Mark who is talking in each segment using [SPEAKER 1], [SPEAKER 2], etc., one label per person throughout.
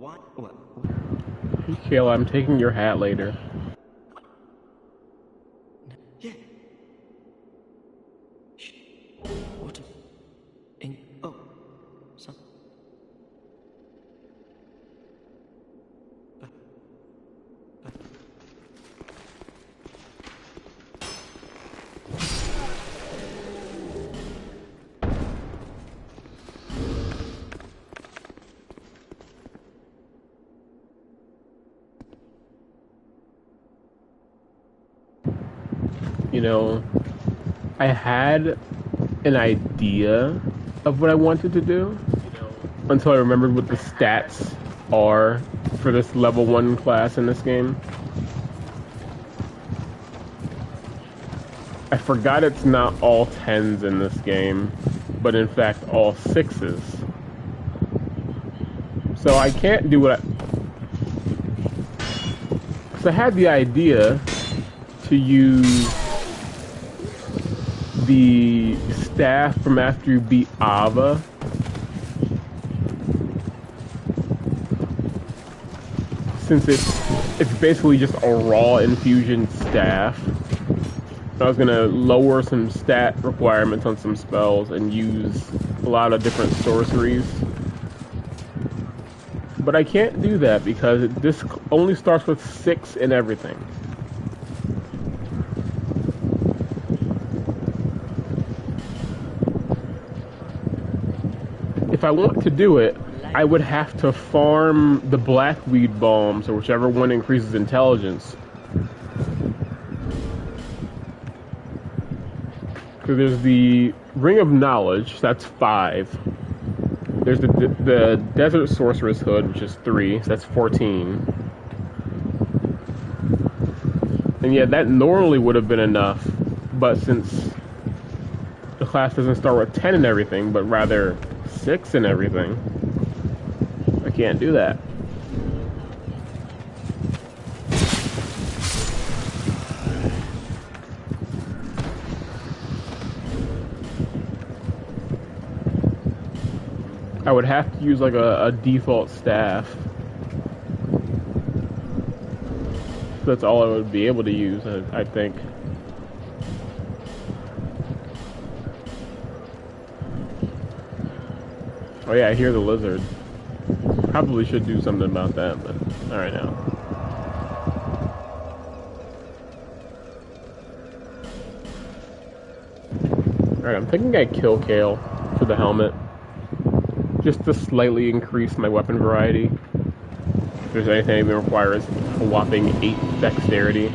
[SPEAKER 1] Hey, Kayla, I'm taking your hat later.
[SPEAKER 2] Yeah. Shh. What? Oh. Son.
[SPEAKER 1] You know, I had an idea of what I wanted to do until I remembered what the stats are for this level 1 class in this game. I forgot it's not all 10s in this game, but in fact all 6s. So I can't do what I... Because I had the idea to use the staff from after you beat Ava. Since it's basically just a raw infusion staff. I was gonna lower some stat requirements on some spells and use a lot of different sorceries. But I can't do that because this only starts with 6 in everything. If I want to do it, I would have to farm the blackweed bombs, or whichever one increases intelligence. Because there's the Ring of Knowledge, that's 5. There's the Desert Sorceress Hood, which is 3, so that's 14. And yeah, that normally would have been enough, but since the class doesn't start with 10 and everything, but rather 6 and everything, I can't do that. I would have to use like a default staff. That's all I would be able to use, I think. Oh yeah, I hear the lizard. Probably should do something about that, but alright now. Alright, I'm thinking I kill Kale for the helmet. Just to slightly increase my weapon variety. If there's anything that even requires a whopping 8 dexterity.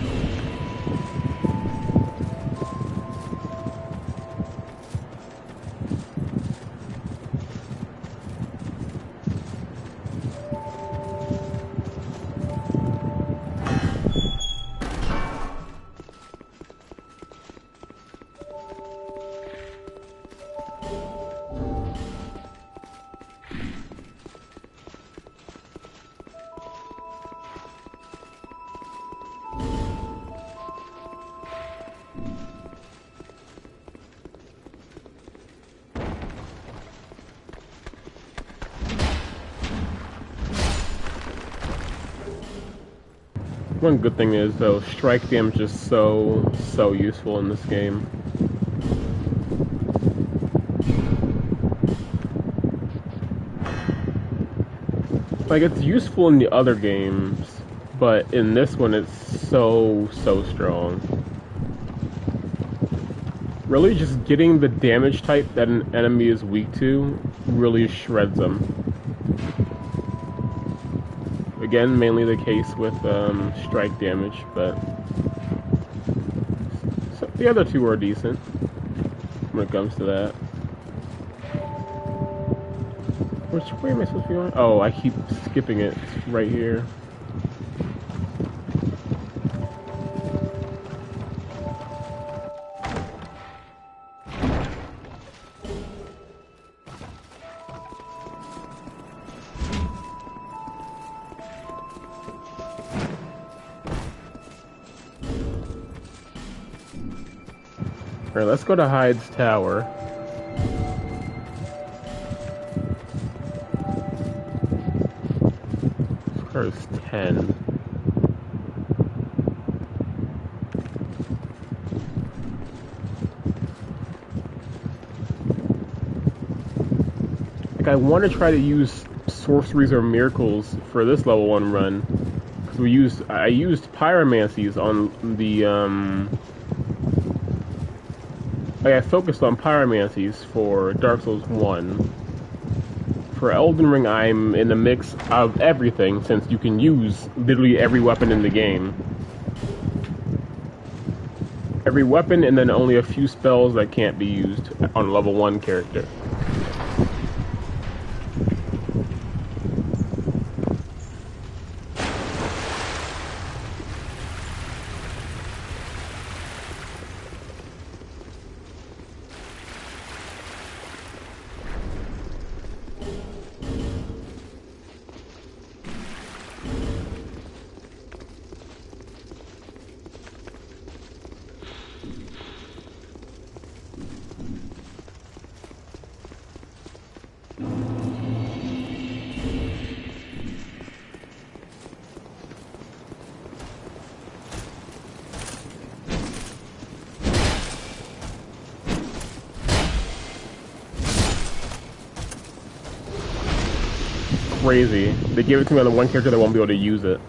[SPEAKER 1] One good thing is, though, strike damage is so useful in this game. Like, it's useful in the other games, but in this one it's so strong. Really just getting the damage type that an enemy is weak to really shreds them. Again, mainly the case with strike damage, but so the other two are decent when it comes to that. Which way am I supposed to be going? Oh, I keep skipping it. It's right here. Alright, let's go to Hyde's Tower. requires 10. Like, I want to try to use sorceries or miracles for this level 1 run. Because I used pyromancies on the, like, I focused on pyromancies for Dark Souls 1. For Elden Ring, I'm in the mix of everything, since you can use literally every weapon in the game. Every weapon, and then only a few spells that can't be used on a level 1 character. Crazy. They give it to me on the one character that won't be able to use it.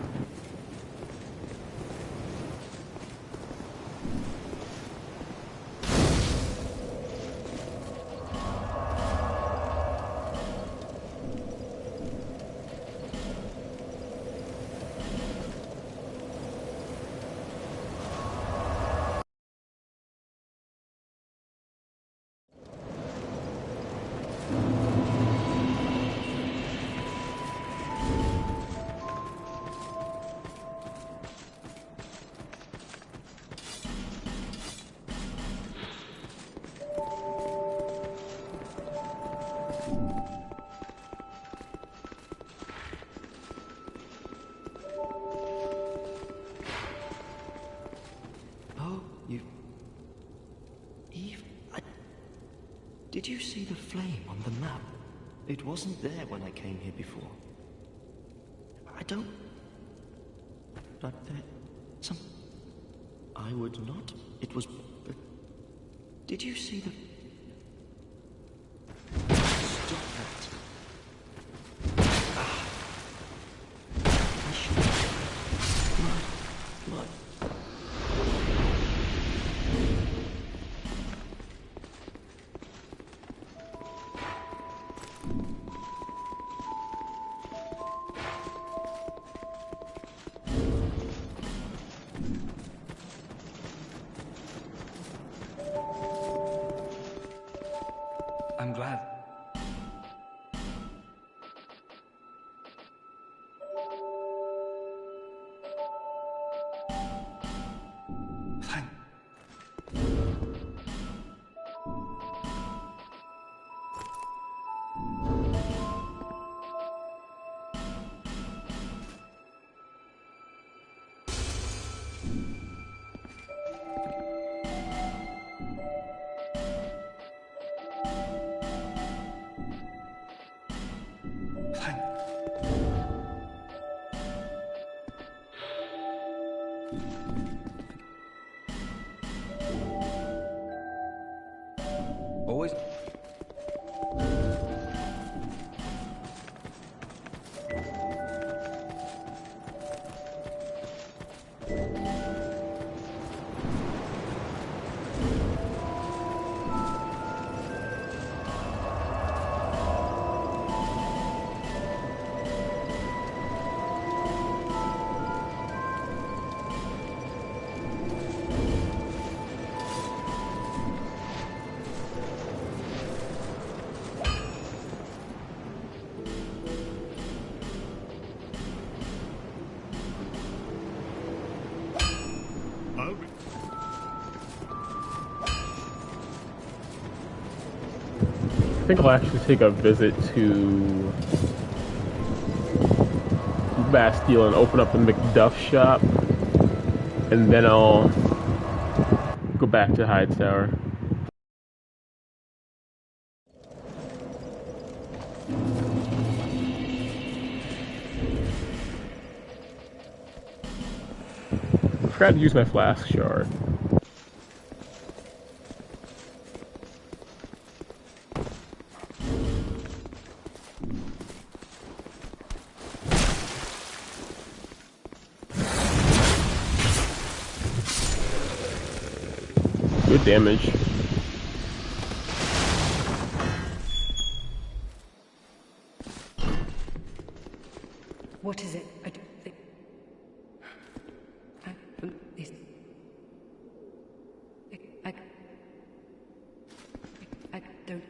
[SPEAKER 2] Did you see the flame on the map? It wasn't there when I came here before. I don't... But there... Some... I would not... It was... But... Did you see the... Stop that. I should... Blood. I'm glad. Thank... Always...
[SPEAKER 1] I think I'll actually take a visit to Bastille and open up the McDuff shop, and then I'll go back to Hyde's Tower. forgot to use my flask shard. Good damage.
[SPEAKER 3] What is it? I don't think... This... I don't...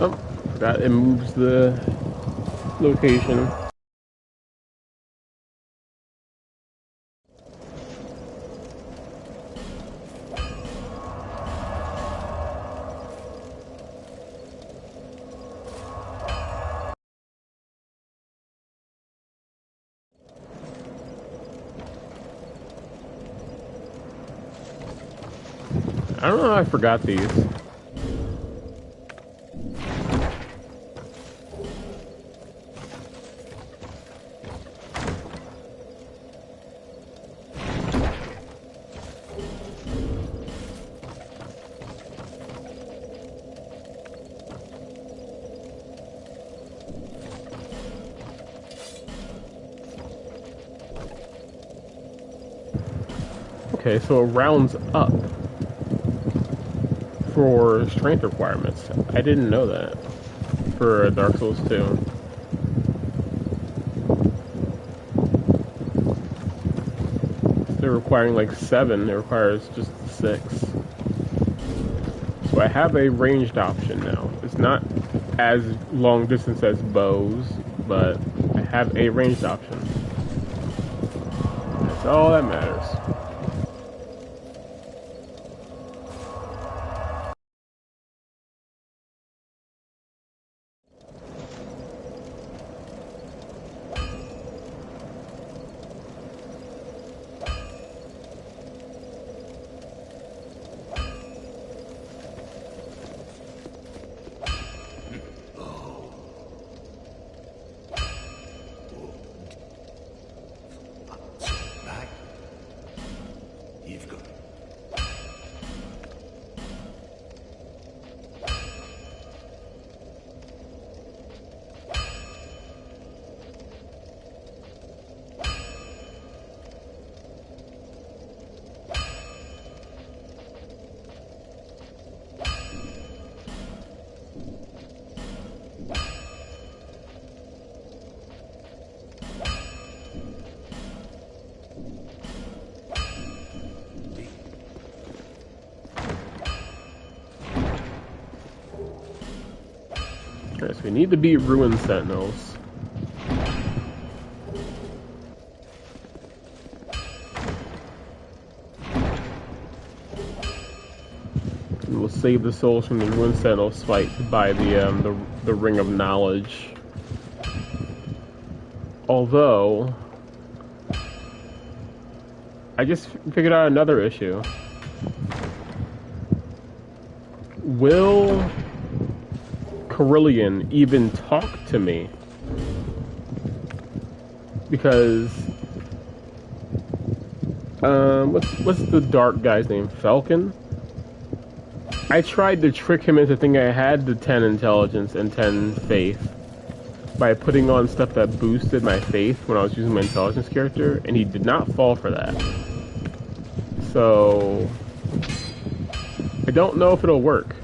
[SPEAKER 1] Oh, forgot it moves the location. I don't know, I forgot these. Okay, so it rounds up for strength requirements. I didn't know that for Dark Souls 2. They're requiring like 7, it requires just 6. So I have a ranged option now. It's not as long distance as bows, but I have a ranged option. That's all that matters. Alright, so we need to beat Ruin Sentinels. And we'll save the souls from the Ruin Sentinels fight to buy the Ring of Knowledge. Although, I just figured out another issue. Will Carillion even talk to me? Because what's the dark guy's name? Falcon? I tried to trick him into thinking I had the 10 intelligence and 10 faith by putting on stuff that boosted my faith when I was using my intelligence character, and he did not fall for that. So I don't know if it'll work.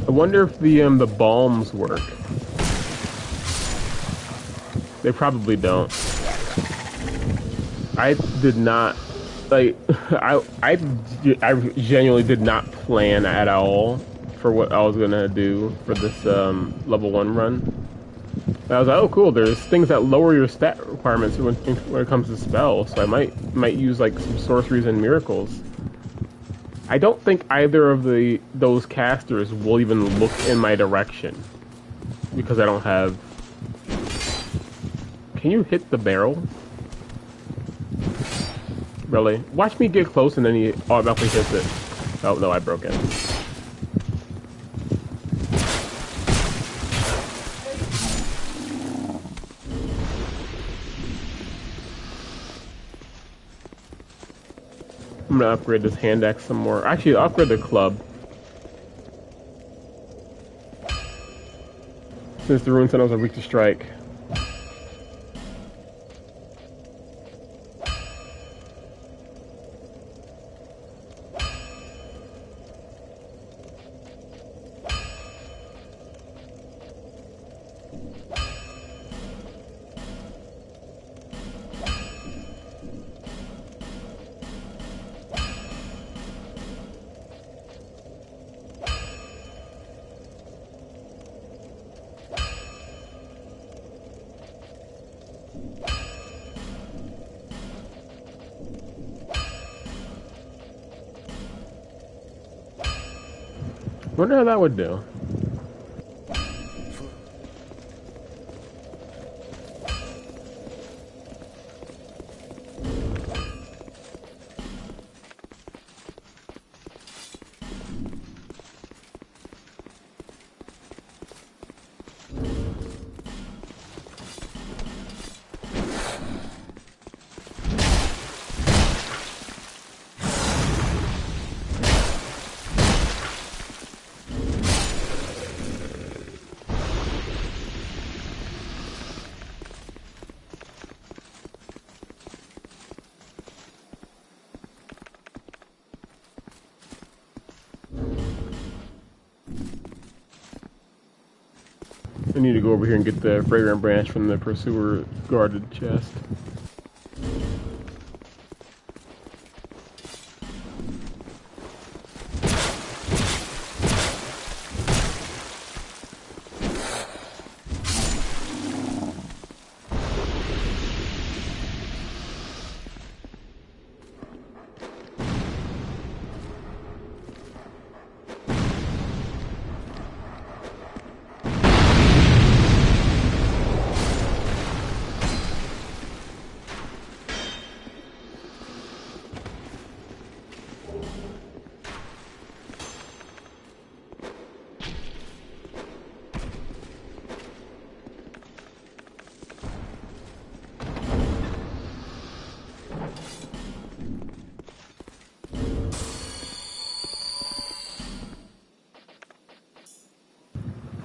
[SPEAKER 1] I wonder if the balms work. They probably don't. I did not, like, I genuinely did not plan at all for what I was gonna do for this level 1 run. I was like, oh cool, there's things that lower your stat requirements when it comes to spells, so I might use like some sorceries and miracles. I don't think either of those casters will even look in my direction because I don't have. Can you hit the barrel? Really? Watch me get close and then he automatically hits it. Oh no, I broke it. I'm gonna upgrade this hand axe some more. Actually, I'll upgrade the club. Since the Rune Sentinels are weak to strike. Wonder how that would do. I need to go over here and get the fragrant branch from the pursuer guarded chest.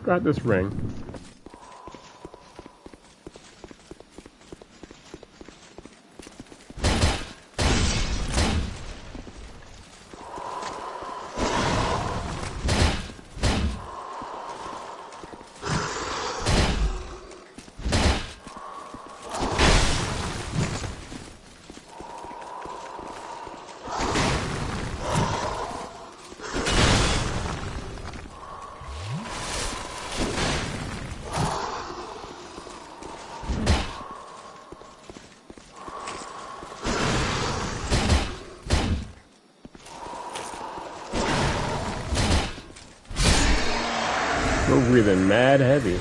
[SPEAKER 1] Got this ring. We're breathing mad heavy.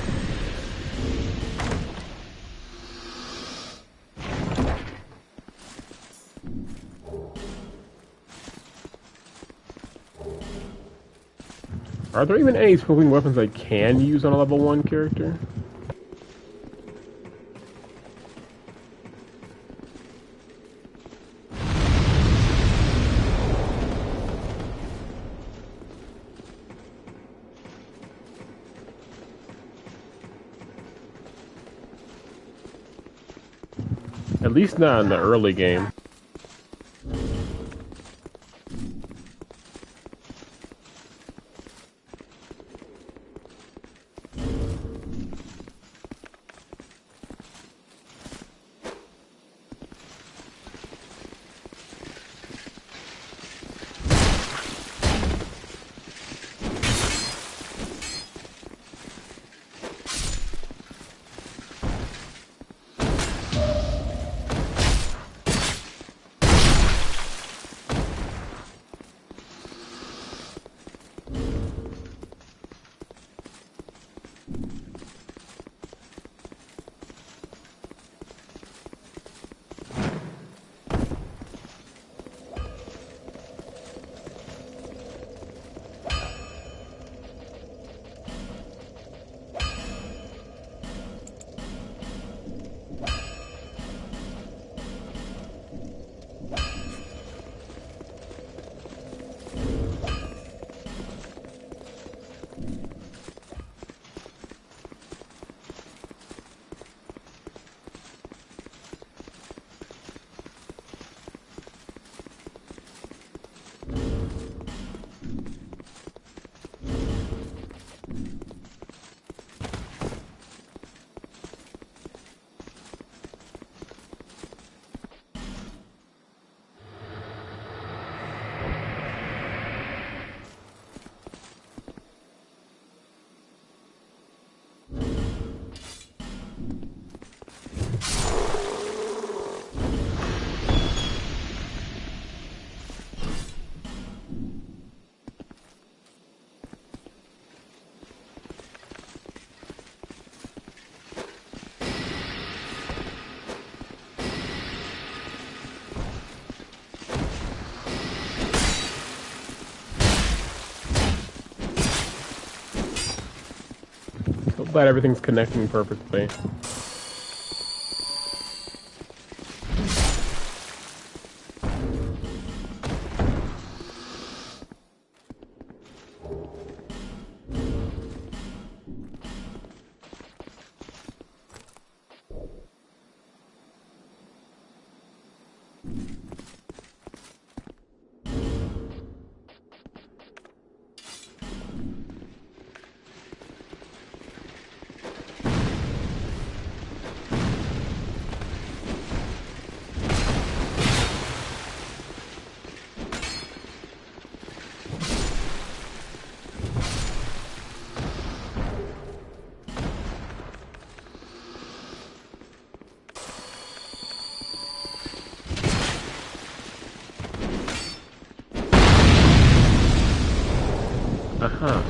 [SPEAKER 1] Are there even any smoking weapons I can use on a level 1 character? At least not in the early game. Glad everything's connecting perfectly. Uh-huh.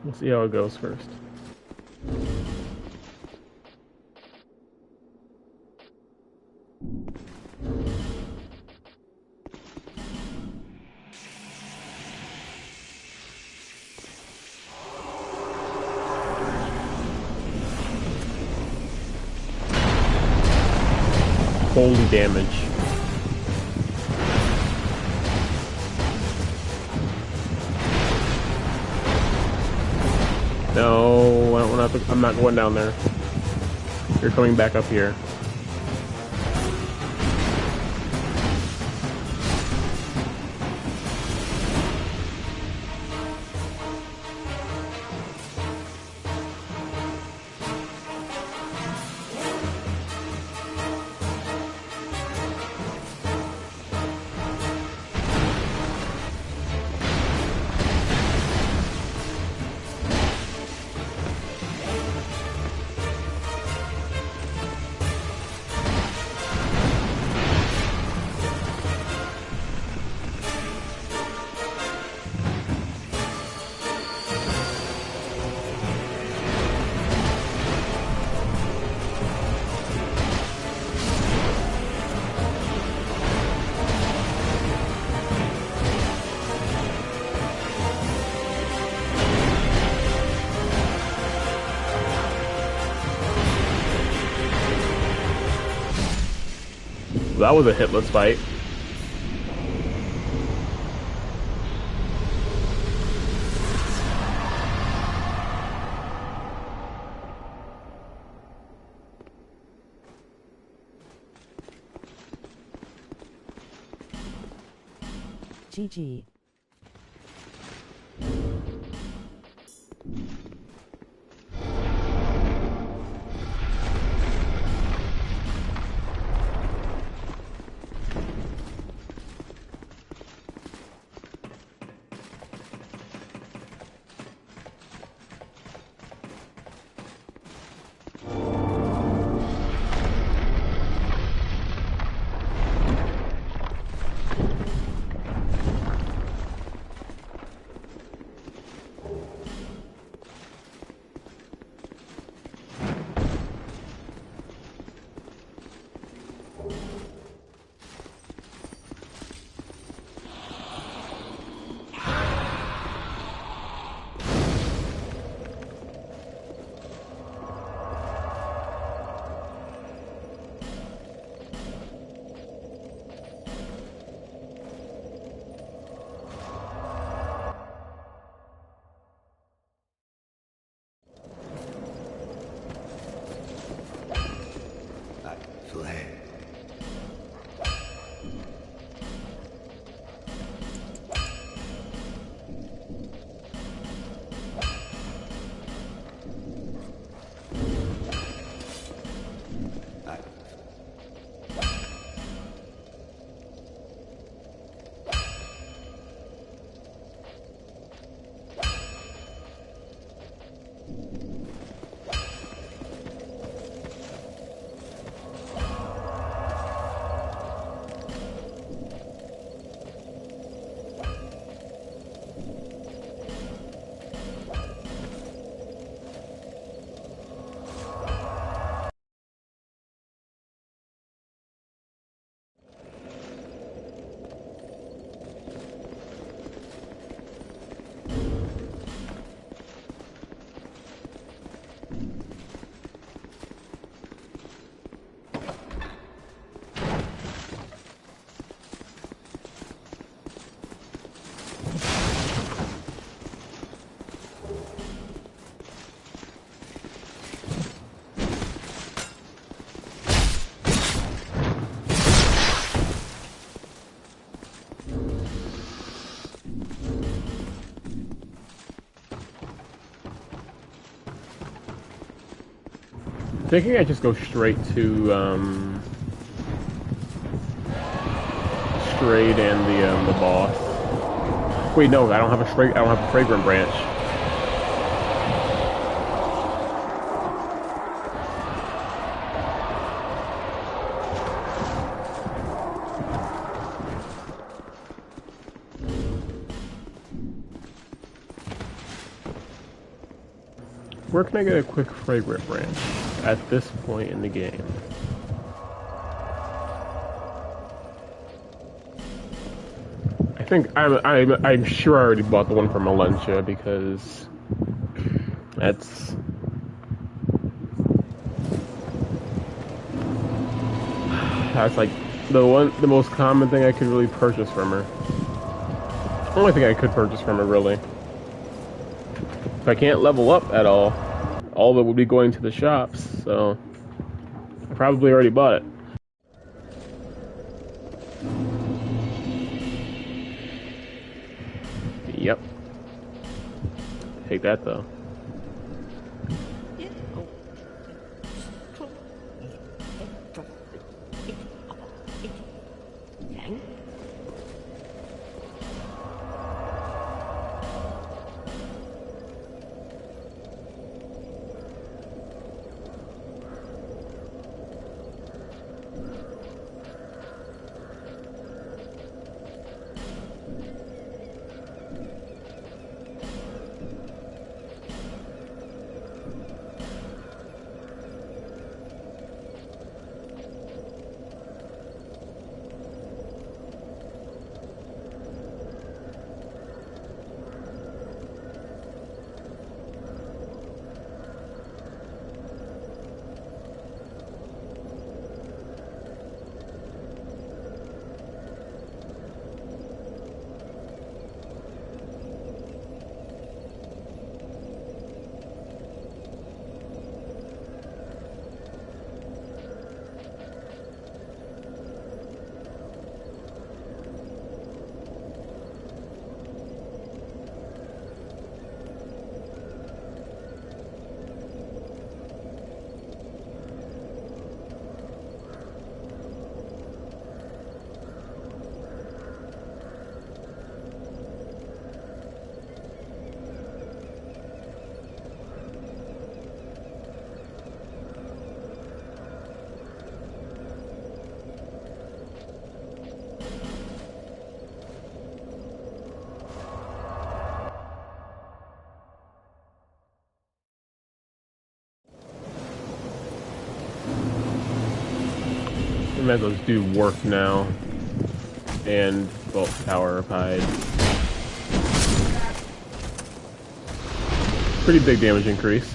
[SPEAKER 1] We'll see how it goes first. holy damage. No, I don't want to. I'm not going down there. You're coming back up here. That was a hitless fight.
[SPEAKER 4] GG.
[SPEAKER 1] Thinking I just go straight to Straight and the boss. Wait, no, I don't have a straight. I don't have a fragrant branch. Where can I get a quick fragrant branch at this point in the game? I think I'm sure I already bought the one from Valencia because that's That's like the most common thing I could really purchase from her. Only thing I could purchase from her, really. If I can't level up at all of it would be going to the shops, so I probably already bought it. Yep. Take that, though. I might as well just do work now. And bolt tower of hide. Pretty big damage increase.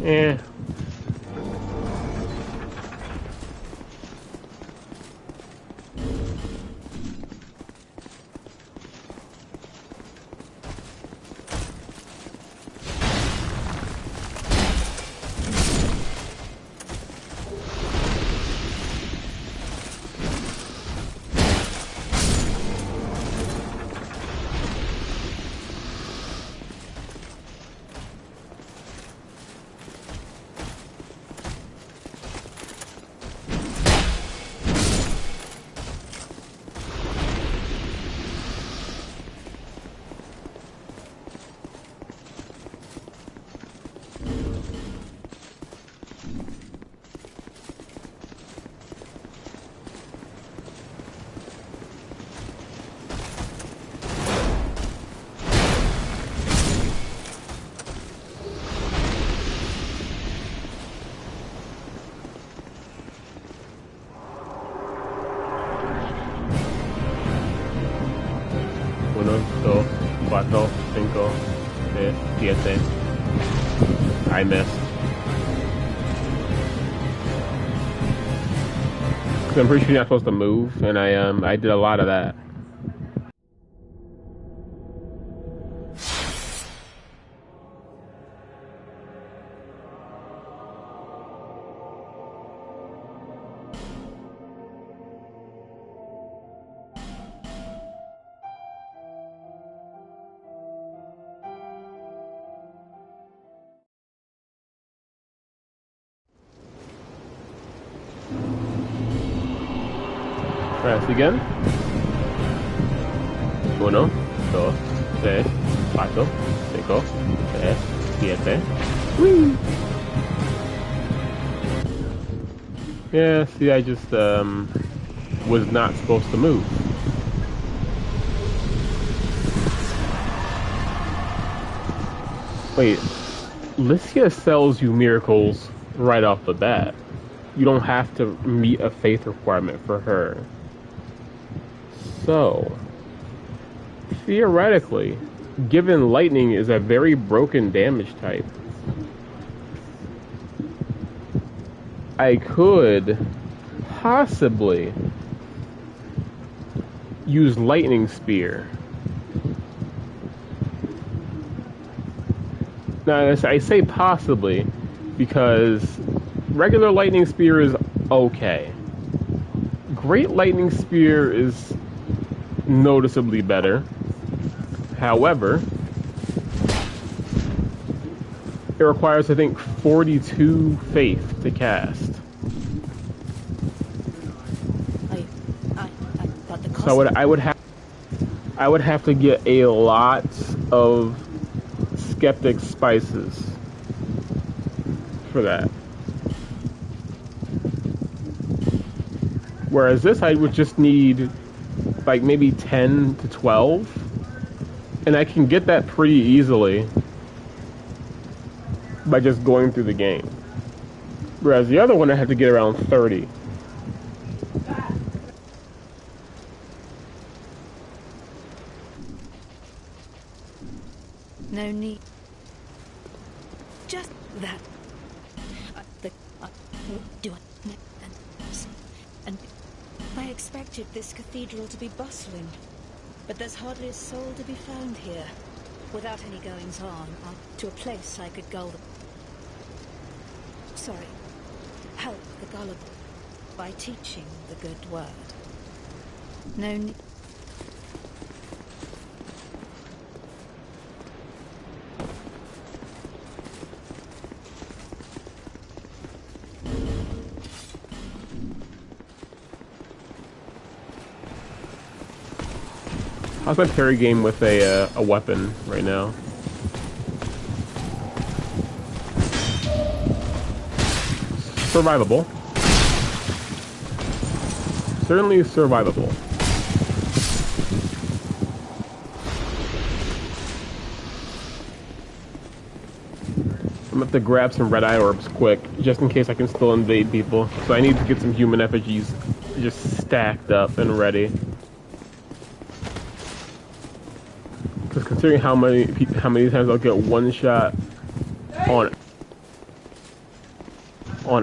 [SPEAKER 1] Eh. Uno, dos, cuatro, cinco, seis, siete. I missed. Cause I'm pretty sure you're not supposed to move, and I did a lot of that. Press again. Uno, dos, tres, cuatro, cinco, seis, siete. Whee! Yeah, see, I just, was not supposed to move. Wait, Lycia sells you miracles right off the bat. You don't have to meet a faith requirement for her. So, theoretically, given lightning is a very broken damage type, I could possibly use lightning spear. Now, I say possibly because regular lightning spear is okay. Great lightning spear is noticeably better. However, it requires, I think, 42 faith to cast. So I would have to get a lot of skeptic spices for that. Whereas this, I would just need like maybe 10 to 12, and I can get that pretty easily by just going through the game. Whereas the other one, I had to get around 30.
[SPEAKER 3] No need. Just that. And I expected this cathedral to be bustling, but there's hardly a soul to be found here. Without any goings-on, to a place I could gull them. Sorry. Help the gullible by teaching the good word. No need.
[SPEAKER 1] How's my parry game with a weapon right now? Survivable. Certainly survivable. I'm gonna have to grab some red eye orbs quick, just in case I can still invade people. So I need to get some human effigies just stacked up and ready. Because considering how many times I'll get one shot on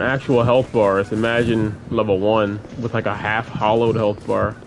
[SPEAKER 1] actual health bars, imagine level 1 with like a half hollowed health bar.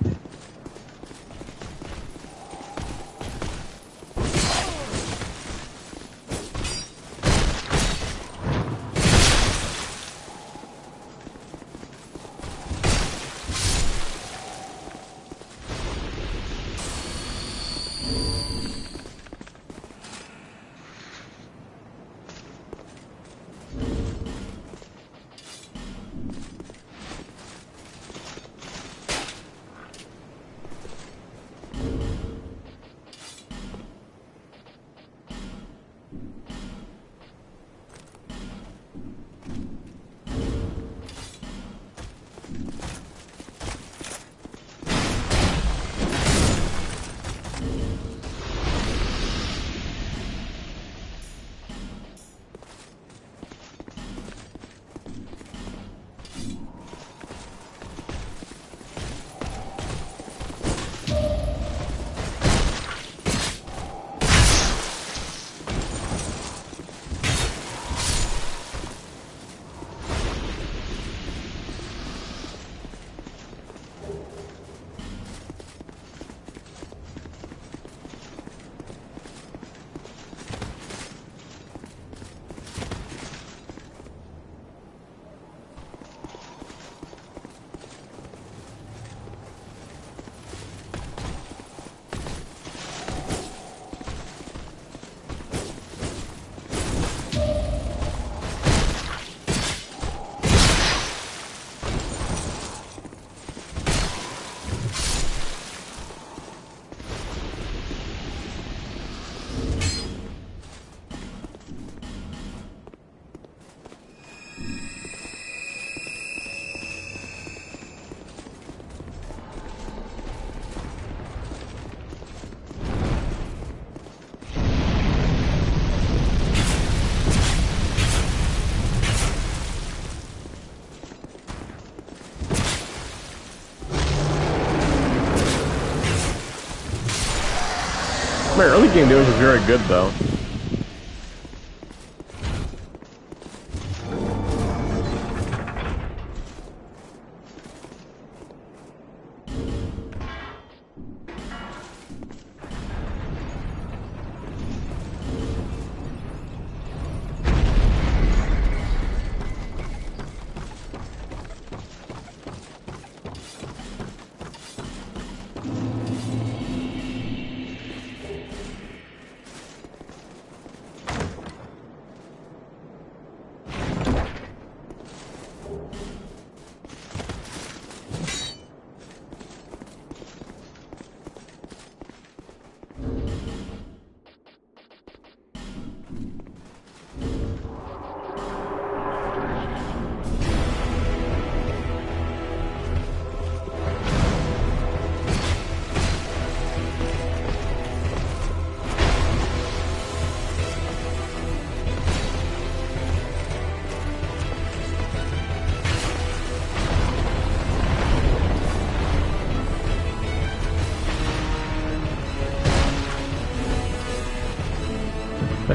[SPEAKER 1] My early game damage was very good though.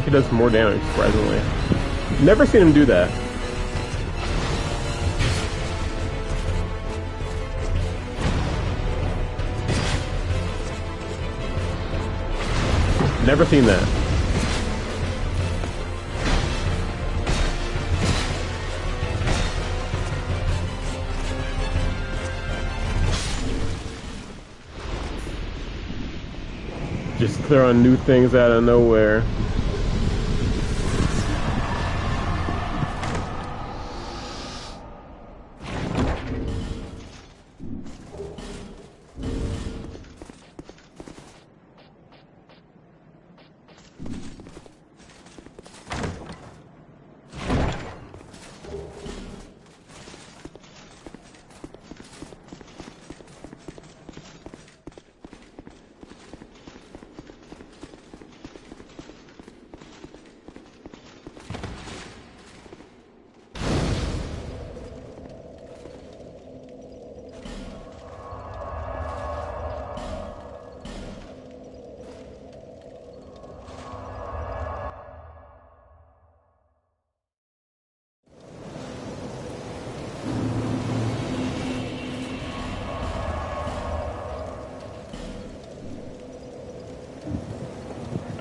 [SPEAKER 1] He does more damage, surprisingly. Never seen him do that. Never seen that. Just throwing new things out of nowhere.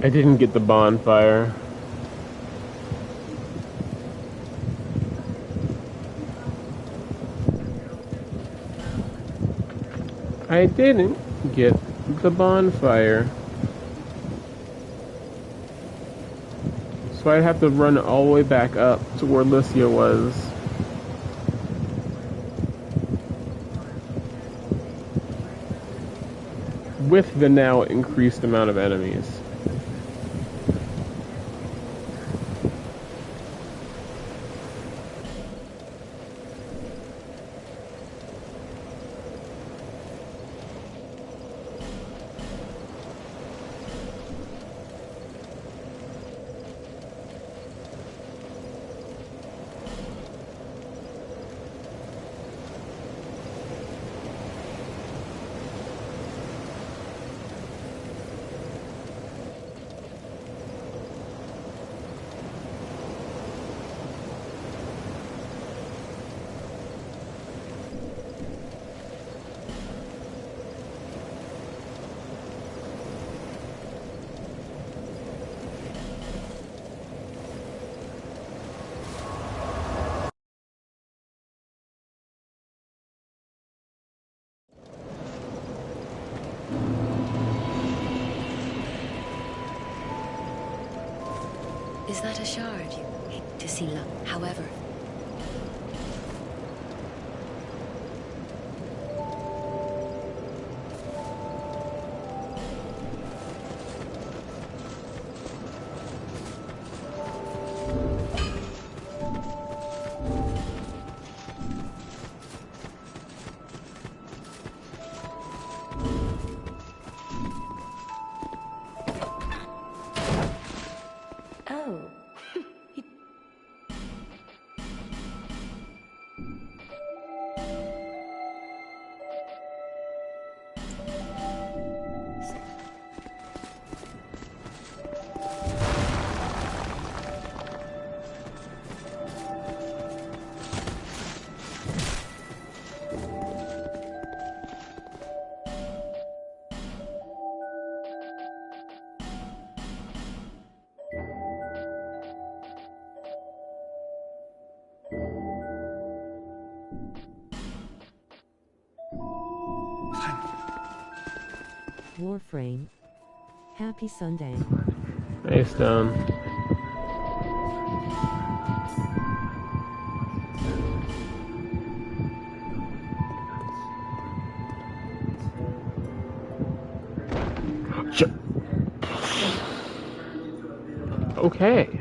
[SPEAKER 1] I didn't get the bonfire. I didn't get the bonfire. So I'd have to run all the way back up to where Licia was. With the now increased amount of enemies.
[SPEAKER 3] Is that a shard? You hate to see luck. However,
[SPEAKER 4] Warframe. Happy Sunday.
[SPEAKER 1] Hey, Stone. Okay.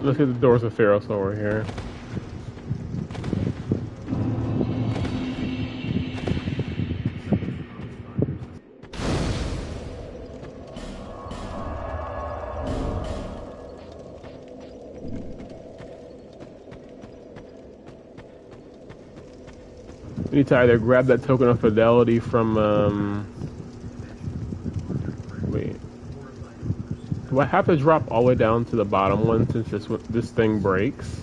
[SPEAKER 1] Let's hit the doors of Theros over here. We need to either grab that token of fidelity from, wait. Do I have to drop all the way down to the bottom one since this thing breaks?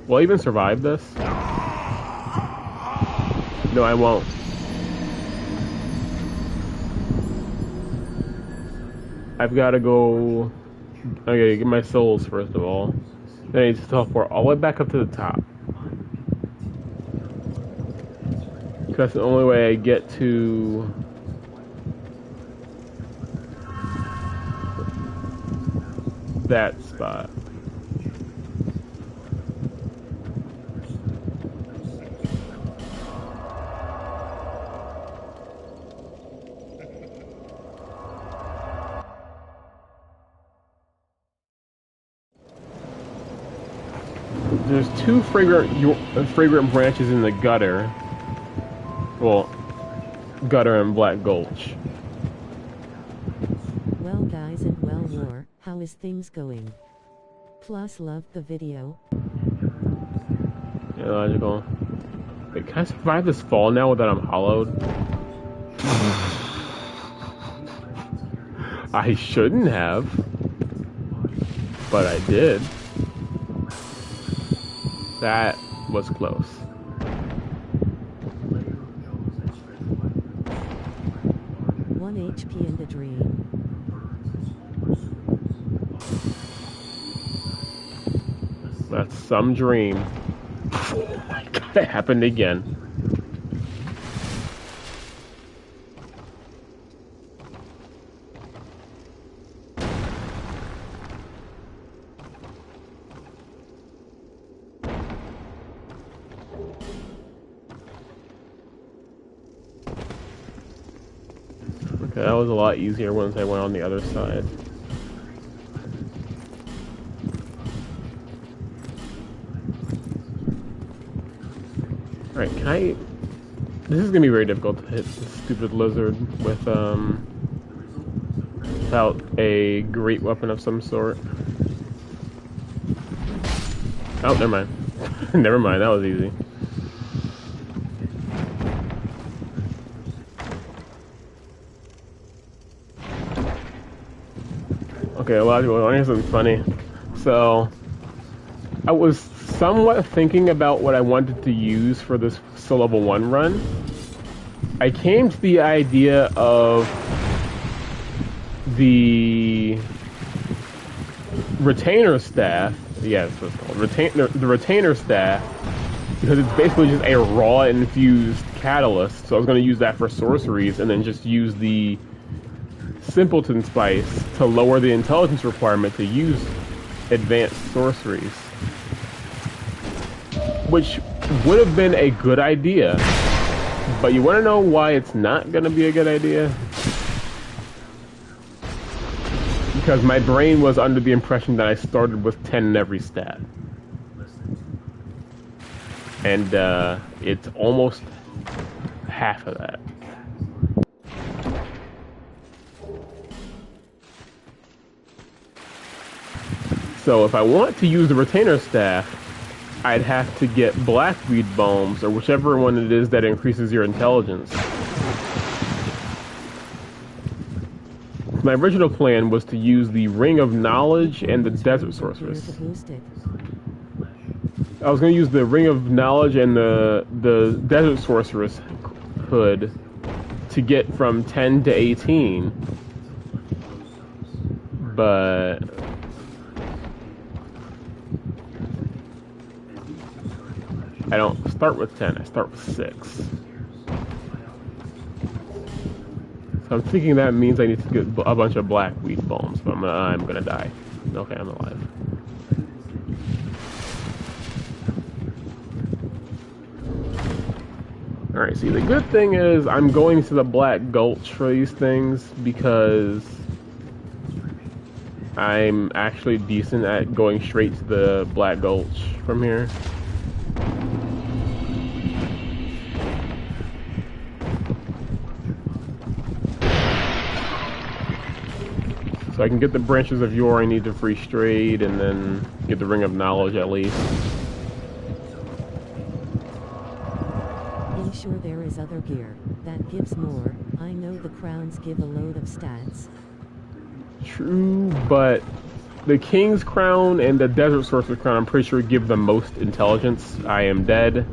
[SPEAKER 1] Will I even survive this? No, I won't. I've got to go... Okay, get my souls first of all. Then I need to teleport all the way back up to the top. Because that's the only way I get to... that spot. There's two fragrant branches in the gutter. Well, gutter and Black Gulch.
[SPEAKER 4] Well guys and well war, how is things going? Plus loved the video.
[SPEAKER 1] Yeah, logical. Wait, can I survive this fall now without I'm hollowed? I shouldn't have. But I did. That was close.
[SPEAKER 4] One HP in the dream.
[SPEAKER 1] That's some dream. Oh my god, it happened again. Okay, that was a lot easier once I went on the other side. Alright, can I... This is gonna be very difficult to hit this stupid lizard with, without a great weapon of some sort. Oh, never mind. Never mind, that was easy. Okay, well, I want to hear something funny. So, I was somewhat thinking about what I wanted to use for this level 1 run. I came to the idea of the retainer staff. Yeah, that's what it's called. The retainer staff, because it's basically just a raw infused catalyst. So I was going to use that for sorceries, and then just use the simpleton spice to lower the intelligence requirement to use advanced sorceries, which would have been a good idea. But you want to know why it's not going to be a good idea? Because my brain was under the impression that I started with 10 in every stat, and it's almost half of that. So if I want to use the retainer staff, I'd have to get blackweed bombs, or whichever one it is that increases your intelligence. My original plan was to use the Ring of Knowledge and the Desert Sorceress. I was gonna use the Ring of Knowledge and the Desert Sorceress hood to get from 10 to 18, but I don't start with 10. I start with 6. So I'm thinking that means I need to get a bunch of blackweed bones, but I'm gonna die. Okay, I'm alive. Alright, see, the good thing is I'm going to the Black Gulch for these things because I'm actually decent at going straight to the Black Gulch from here. So I can get the Branches of Yore I need to free straight, and then get the Ring of Knowledge at least.
[SPEAKER 4] Be sure there is other gear that gives more. I know the crowns give a load of stats.
[SPEAKER 1] True, but the King's Crown and the Desert Sorcerer's Crown I'm pretty sure give the most intelligence. I am dead.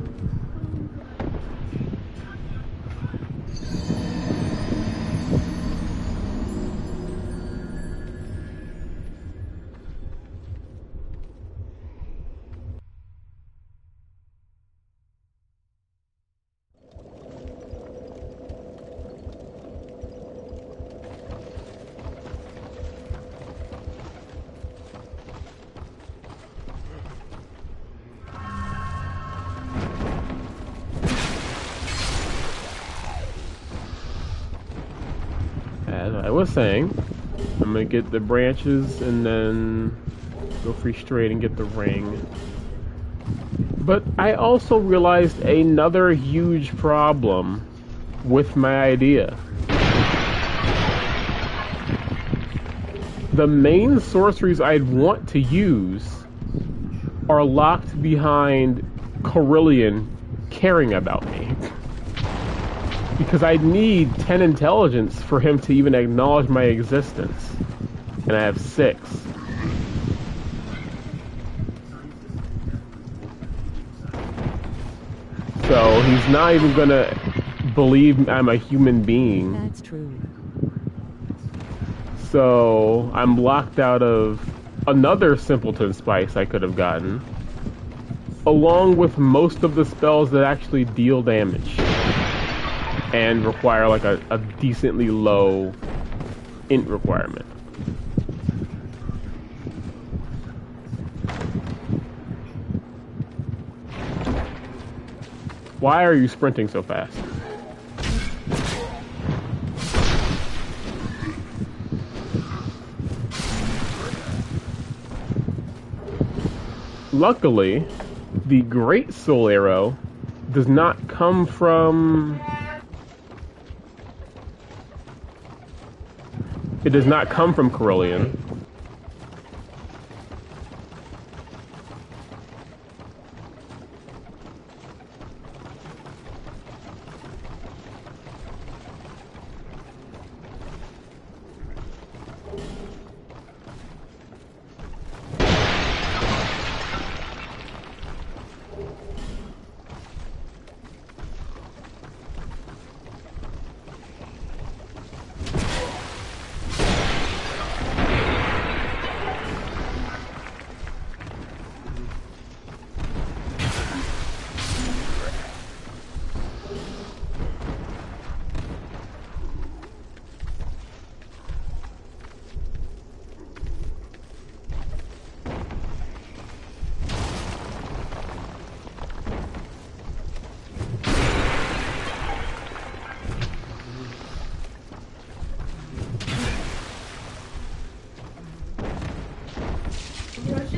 [SPEAKER 1] As I was saying, I'm gonna get the branches and then go free straight and get the ring. But I also realized another huge problem with my idea. The main sorceries I'd want to use are locked behind Carillion caring about me. Because I'd need 10 intelligence for him to even acknowledge my existence. And I have 6. So he's not even gonna believe I'm a human being.
[SPEAKER 4] That's true.
[SPEAKER 1] So I'm blocked out of another Simpleton Spice I could have gotten, along with most of the spells that actually deal damage and require like a decently low int requirement. Why are you sprinting so fast? Luckily, the Great Soul Arrow does not come from... It does not come from Carillion.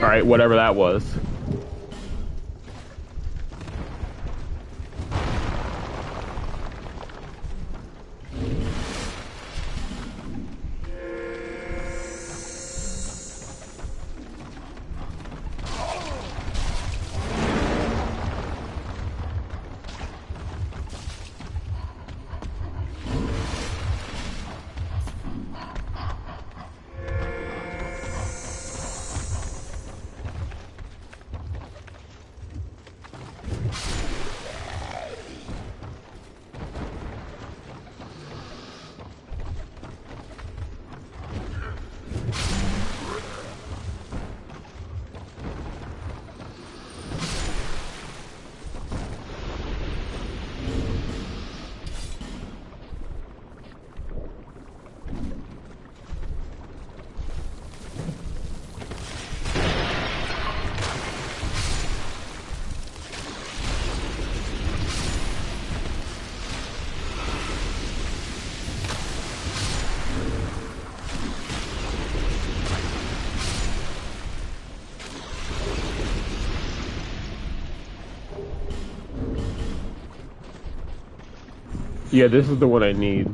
[SPEAKER 1] Alright, whatever that was. Yeah, this is the one I need.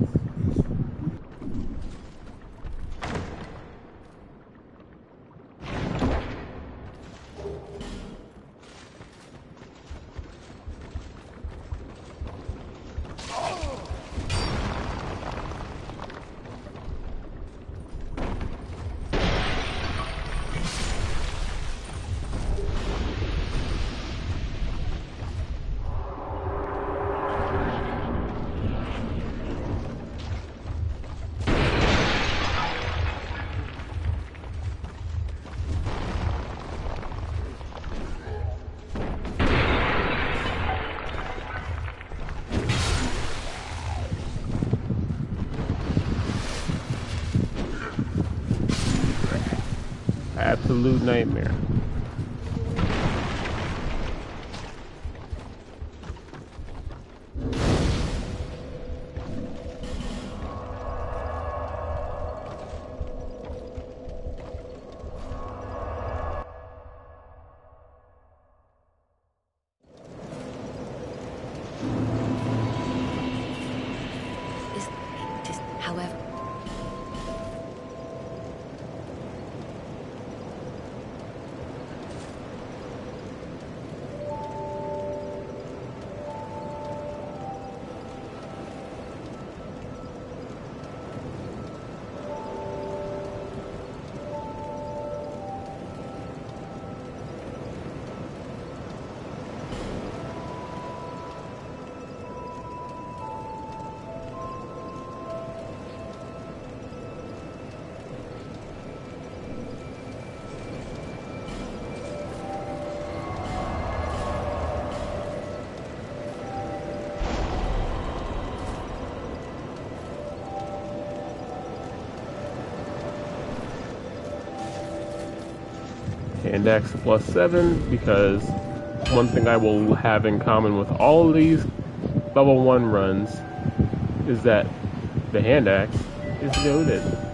[SPEAKER 1] Absolute nightmare.
[SPEAKER 3] However,
[SPEAKER 1] Index +7, because one thing I will have in common with all of these level 1 runs is that the hand axe is goated.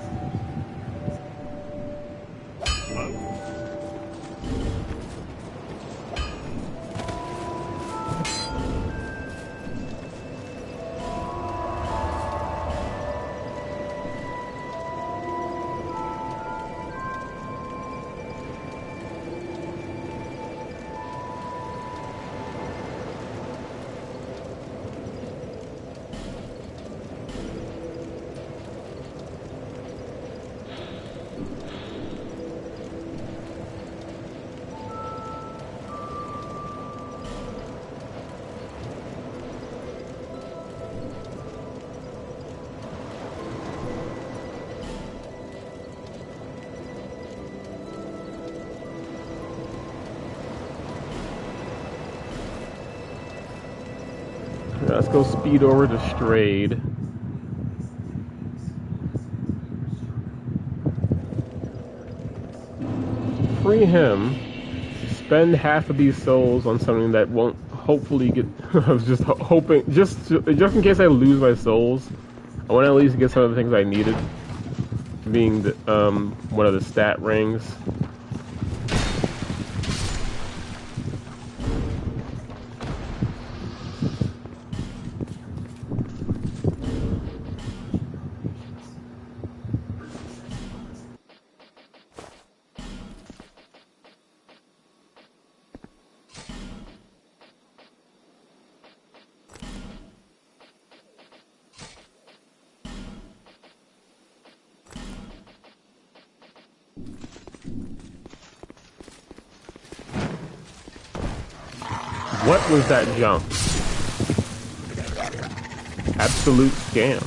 [SPEAKER 1] Let's go speed over to Strayed. Free him. Spend half of these souls on something that won't hopefully get. I was just hoping, just in case I lose my souls, I want to at least get some of the things I needed. Being the one of the stat rings. What was that jump? Absolute scam.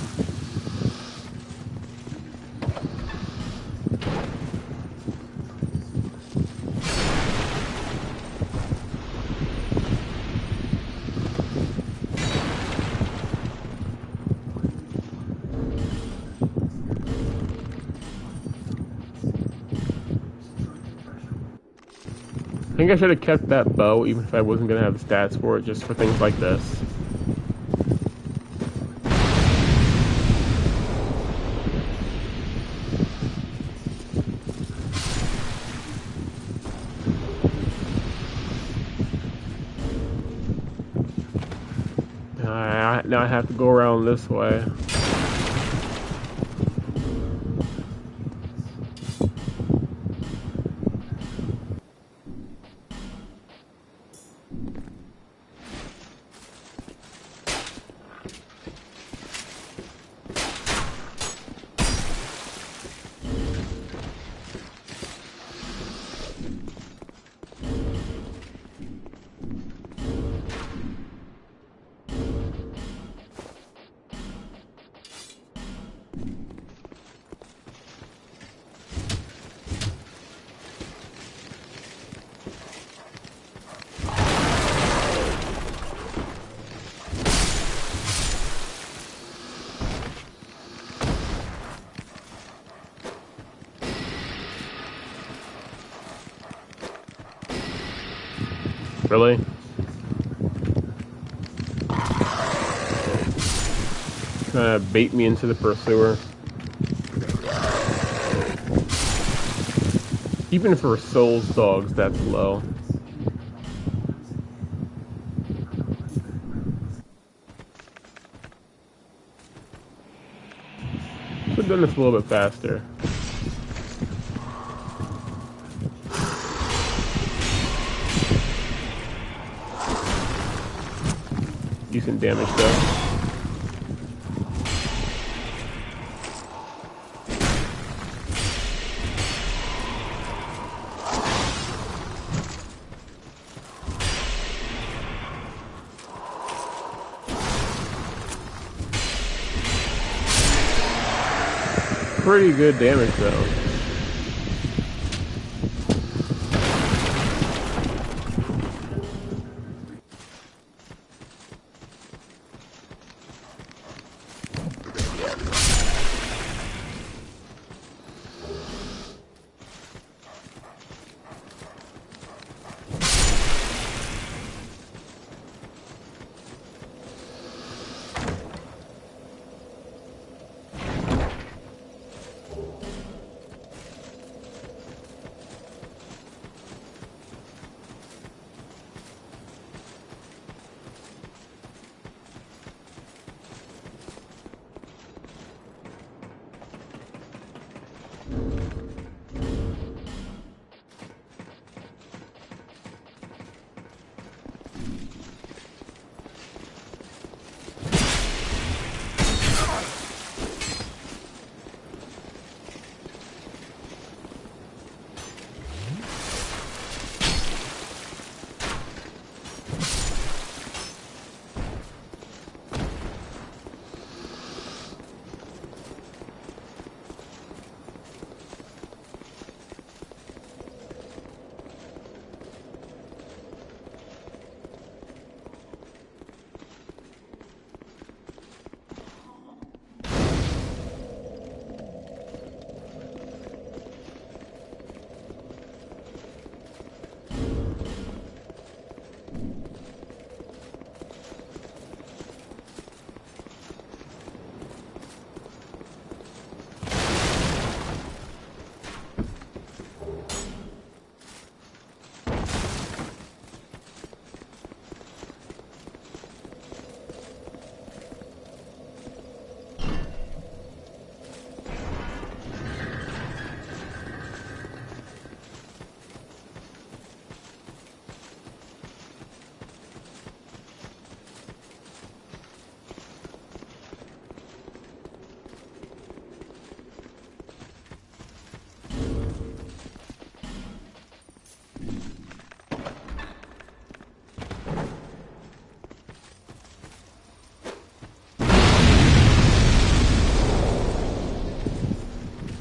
[SPEAKER 1] I think I should have kept that bow, even if I wasn't going to have the stats for it, just for things like this. Now I have to go around this way. Really? Trying to bait me into the pursuer. Even for Souls dogs, that's low. Should have done this a little bit faster. Decent damage though. Pretty good damage though.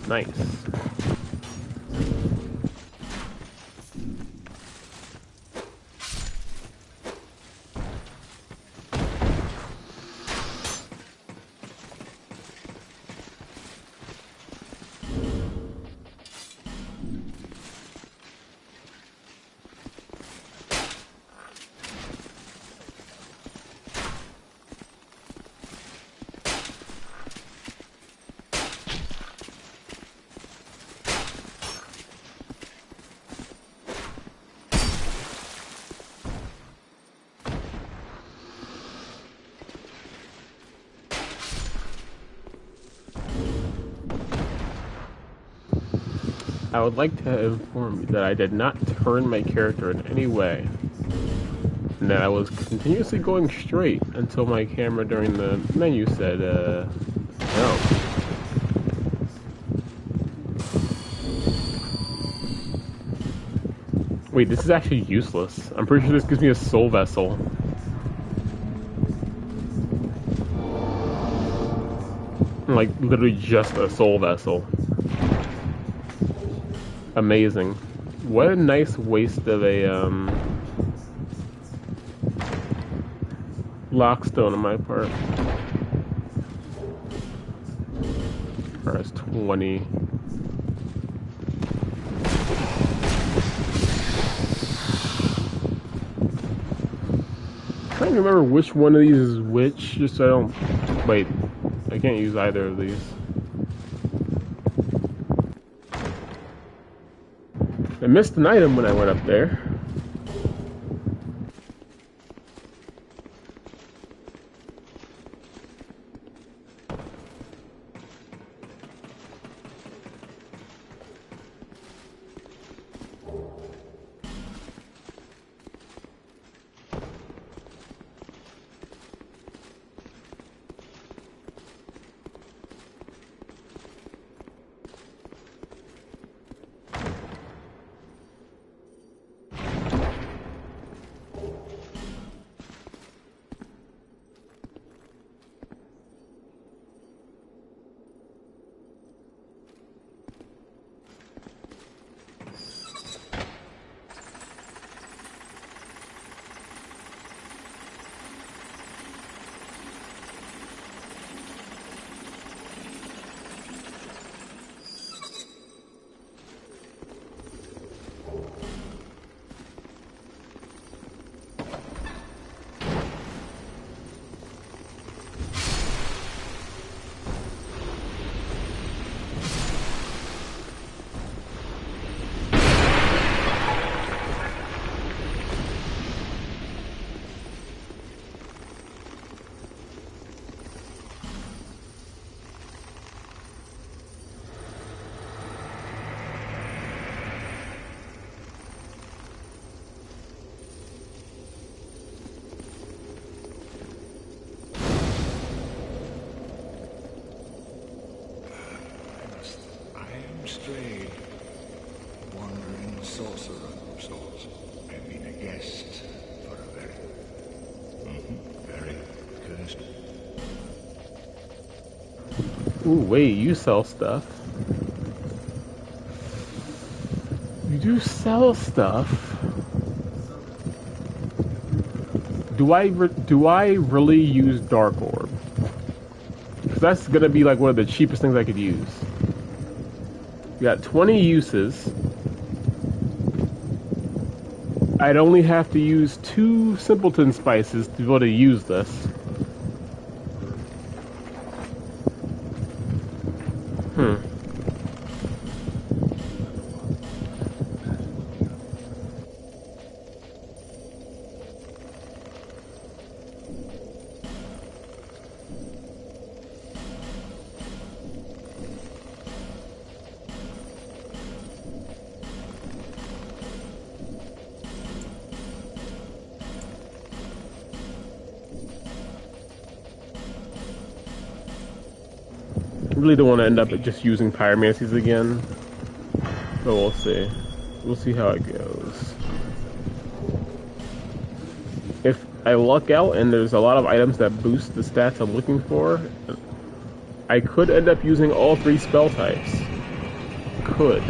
[SPEAKER 1] Nice. I would like to inform you that I did not turn my character in any way, and that I was continuously going straight until my camera during the menu said, no. Wait, this is actually useless. I'm pretty sure this gives me a soul vessel. Like, literally just a soul vessel. Amazing. What a nice waste of a, lockstone on my part. Press 20. I'm trying to remember which one of these is which, just so I don't... Wait, I can't use either of these. I missed an item when I went up there.
[SPEAKER 5] Strayed, wandering sorcerer of sorts. I mean, a guest for a very cursed.
[SPEAKER 1] Ooh, wait, you sell stuff. You do sell stuff. Do I really use Dark Orb? Because that's gonna be like one of the cheapest things I could use. We got 20 uses. I'd only have to use 2 simpleton spices to be able to use this. I really don't want to end up just using pyromancies again, but we'll see. We'll see how it goes. If I luck out and there's a lot of items that boost the stats I'm looking for, I could end up using all 3 spell types. Could.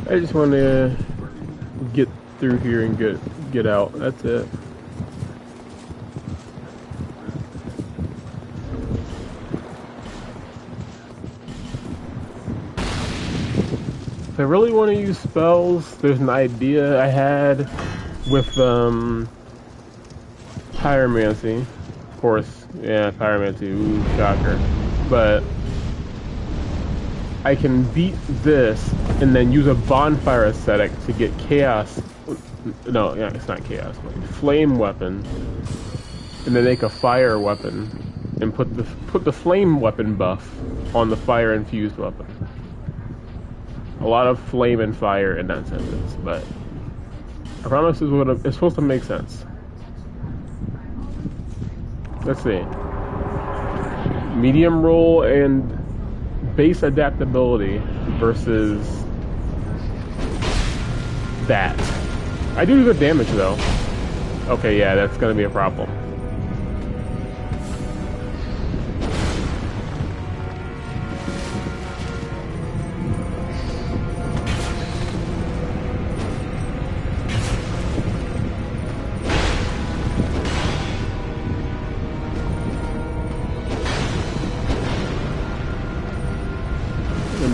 [SPEAKER 1] I just want to get through here and get out. That's it. If I really want to use spells, there's an idea I had with pyromancy. Of course, yeah, pyromancy. Ooh, shocker. But I can beat this and then use a bonfire aesthetic to get chaos. No, yeah, it's not chaos. Flame weapon, and then make a fire weapon, and put the flame weapon buff on the fire infused weapon. A lot of flame and fire in that sentence, but I promise it's supposed to make sense. Let's see. Medium roll and base adaptability versus that. I do good damage though. Okay, yeah, that's gonna be a problem.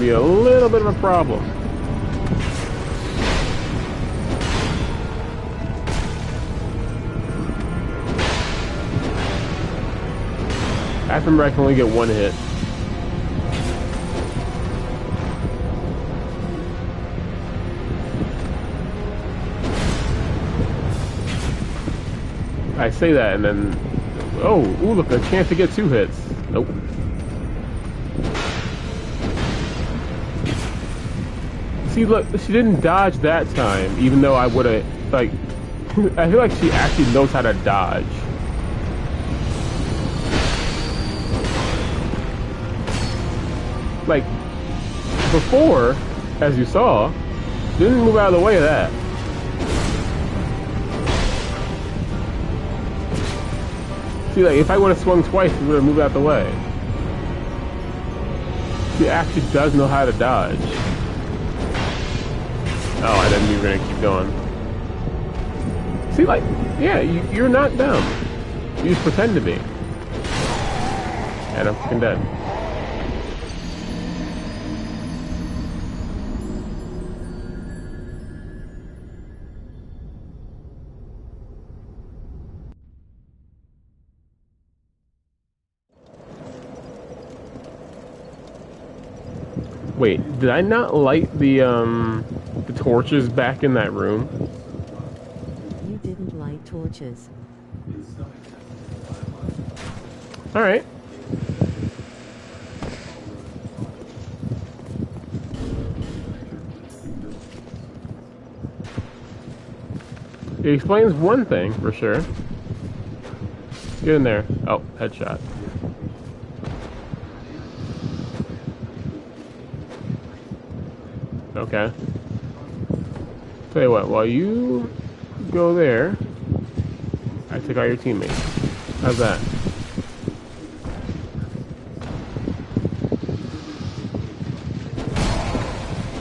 [SPEAKER 1] Be a little bit of a problem. I remember I can only get one hit. I say that and then, oh, ooh, look, a chance to get 2 hits. Nope. See, look, she didn't dodge that time, even though I would have, like, I feel like she actually knows how to dodge. Like, before, as you saw, didn't move out of the way of that. See, like, if I would have swung twice, we would have moved out of the way. She actually does know how to dodge. Oh, I didn't think you were gonna keep going. See, like, yeah, you're not dumb. You just pretend to be. And I'm fucking dead. Wait, did I not light the torches back in that room?
[SPEAKER 4] You didn't light torches.
[SPEAKER 1] Alright. It explains one thing, for sure. Get in there. Oh, headshot. Okay. Tell you what, while you go there, I take out your teammates. How's that?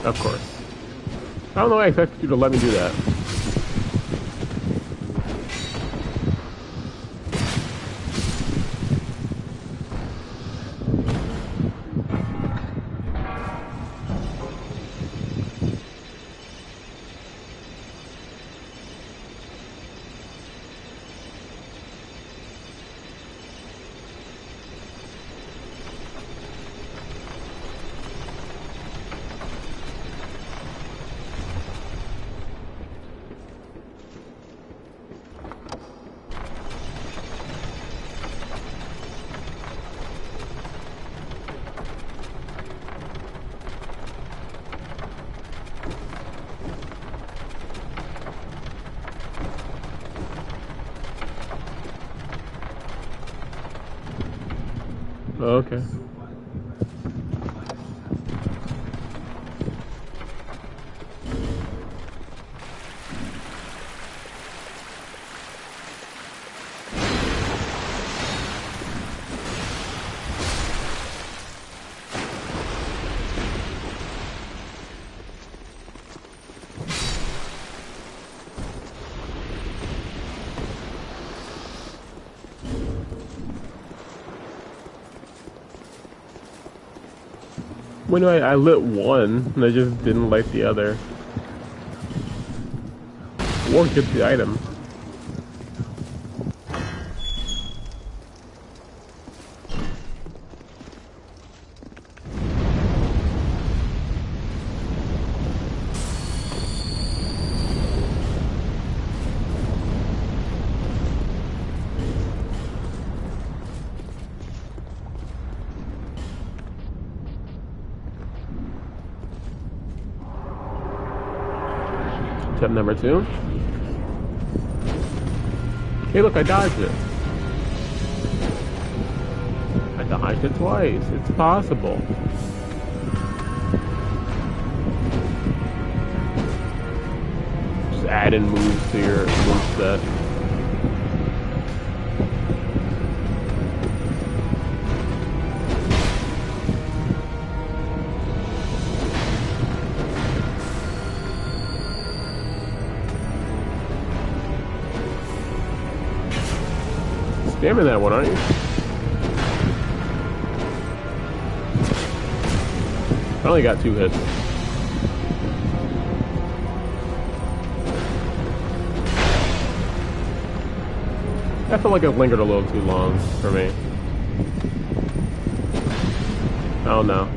[SPEAKER 1] Of course. I don't know why I expected you to let me do that. Okay. When I lit one, and I just didn't light the other. Or get the item. Step number 2. Hey, look, I dodged it. I dodged it twice. It's possible. Just add in moves to your move set. Spamming that one, aren't you? I only got 2 hits. I felt like it lingered a little too long for me. Oh no.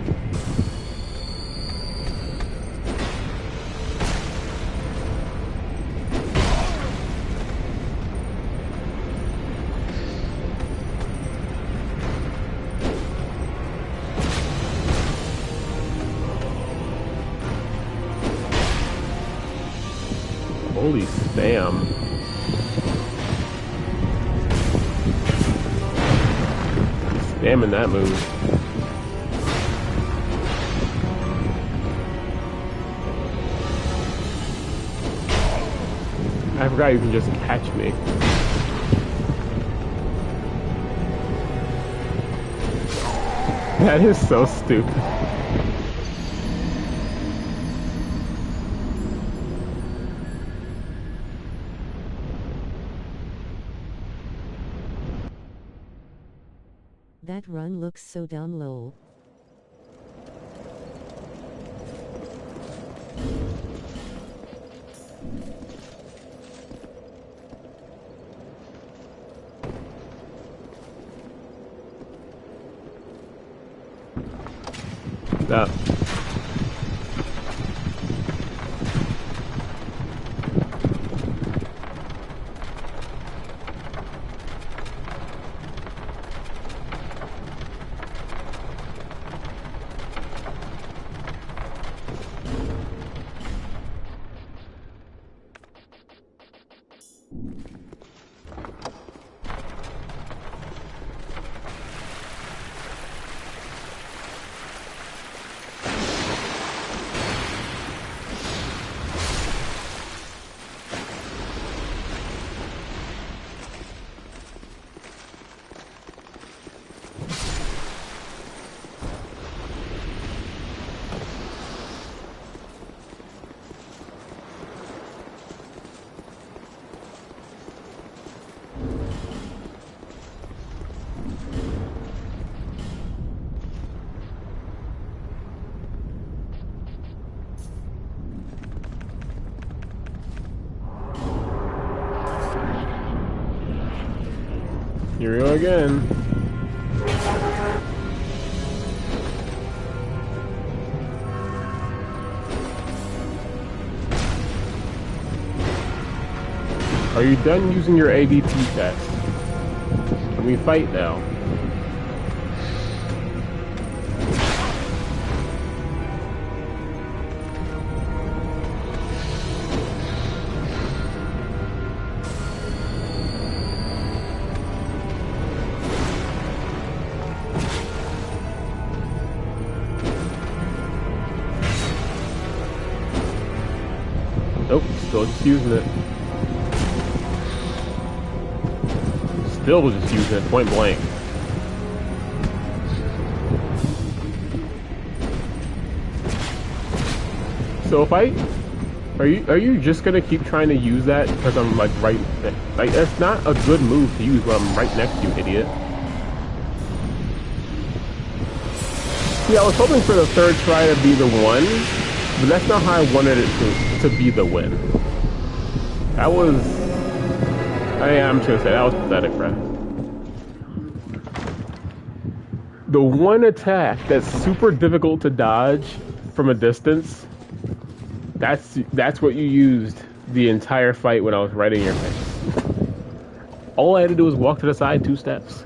[SPEAKER 1] Holy spam. Spamming that move. I forgot you can just catch me. That is so stupid.
[SPEAKER 4] That run looks so down low.
[SPEAKER 1] That. Here we go again. Are you done using your ABP test? Can we fight now? Nope, still just using it. Still just using it point blank. So if are you just gonna keep trying to use that because I'm like right, like that's not a good move to use when I'm right next to you, idiot. Yeah, I was hoping for the third try to be the one, but that's not how I wanted it to be the win. That was... I'm just gonna say, that was pathetic, bro. The one attack that's super difficult to dodge from a distance, that's what you used the entire fight when I was right in your face. All I had to do was walk to the side 2 steps.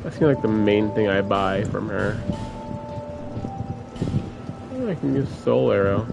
[SPEAKER 1] That's like the main thing I buy from her. Oh, I can use Soul Arrow.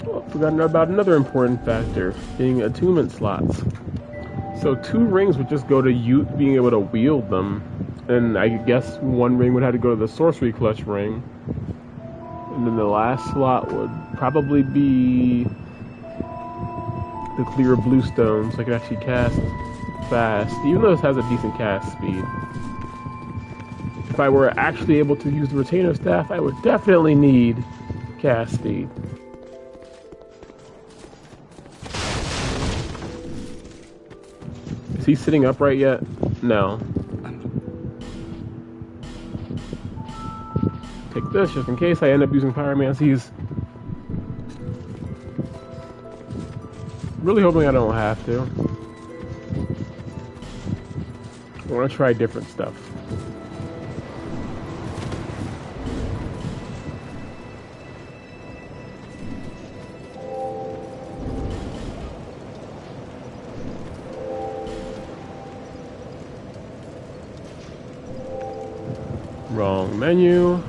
[SPEAKER 1] Oh, forgot about another important factor, being attunement slots. So 2 rings would just go to you being able to wield them, and I guess 1 ring would have to go to the Sorcery Clutch ring, and then the last slot would probably be the clear blue stone, so I could actually cast fast, even though this has a decent cast speed. If I were actually able to use the Retainer Staff, I would definitely need cast speed. Is he sitting upright yet? No. Take this just in case I end up using Pyromancy's. Really hoping I don't have to. I want to try different stuff. Wrong menu.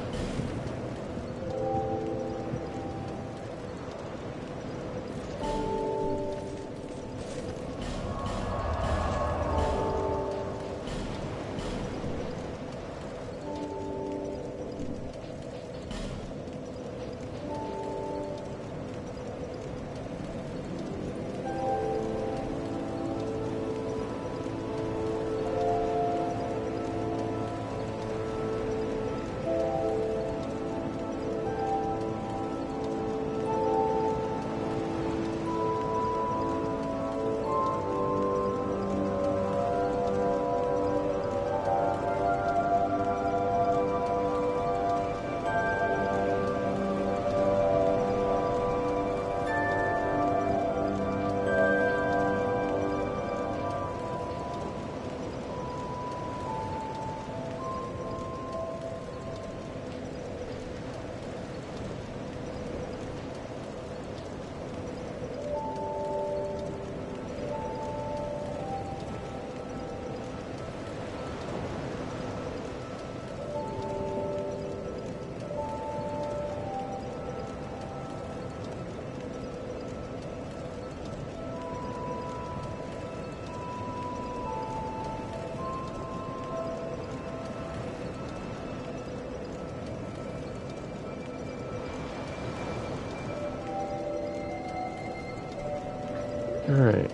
[SPEAKER 1] Alright.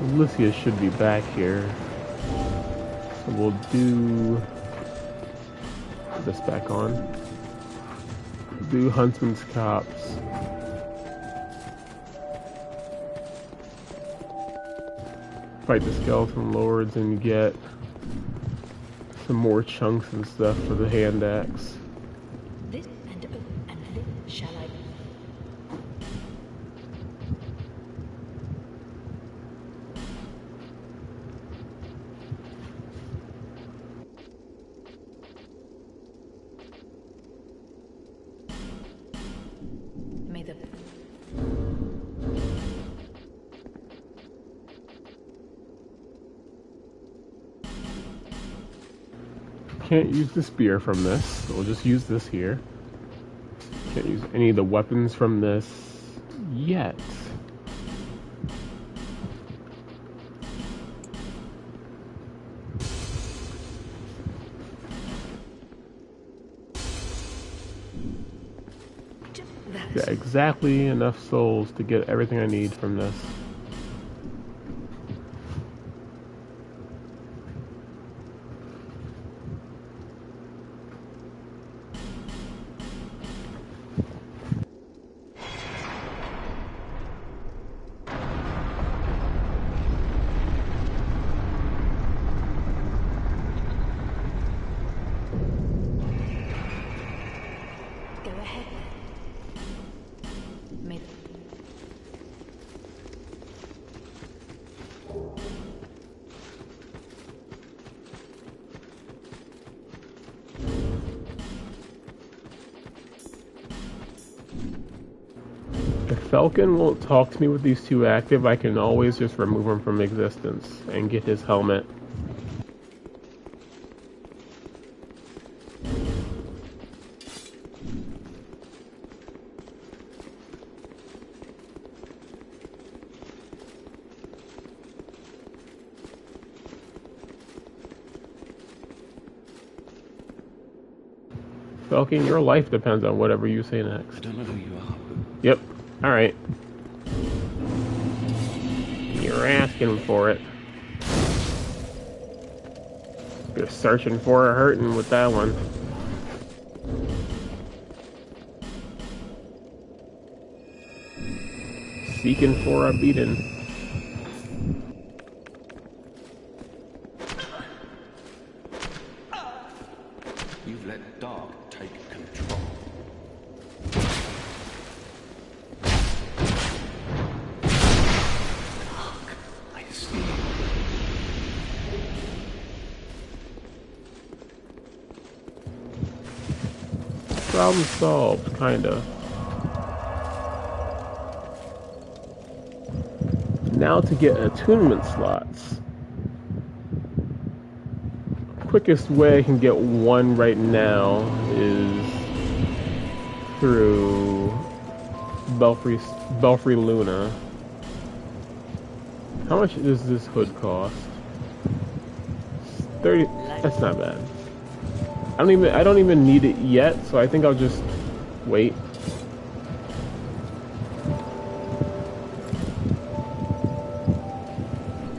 [SPEAKER 1] Alicia should be back here. So we'll do this back on. Do Huntsman's Copse. Fight the Skeleton Lords and get some more chunks and stuff for the hand axe.
[SPEAKER 3] This and this shall I.
[SPEAKER 1] can't use the spear from this, so we'll just use this here. Can't use any of the weapons from this yet. Got exactly enough souls to get everything I need from this.
[SPEAKER 3] Go ahead. Maybe.
[SPEAKER 1] If Falcon won't talk to me with these two active, I can always just remove him from existence and get his helmet. Falcon, your life depends on whatever you say next.
[SPEAKER 2] I don't know who you are, but
[SPEAKER 1] Yep. Alright. You're asking for it. You're searching for a hurting with that one. Seeking for a beating.
[SPEAKER 2] you've let dark take control. Dark, I see.
[SPEAKER 1] Problem solved, kinda. Now to get attunement slots. Quickest way I can get one right now is through Belfry Luna. How much does this hood cost? 30. That's not bad. I don't even need it yet, so I think I'll just wait.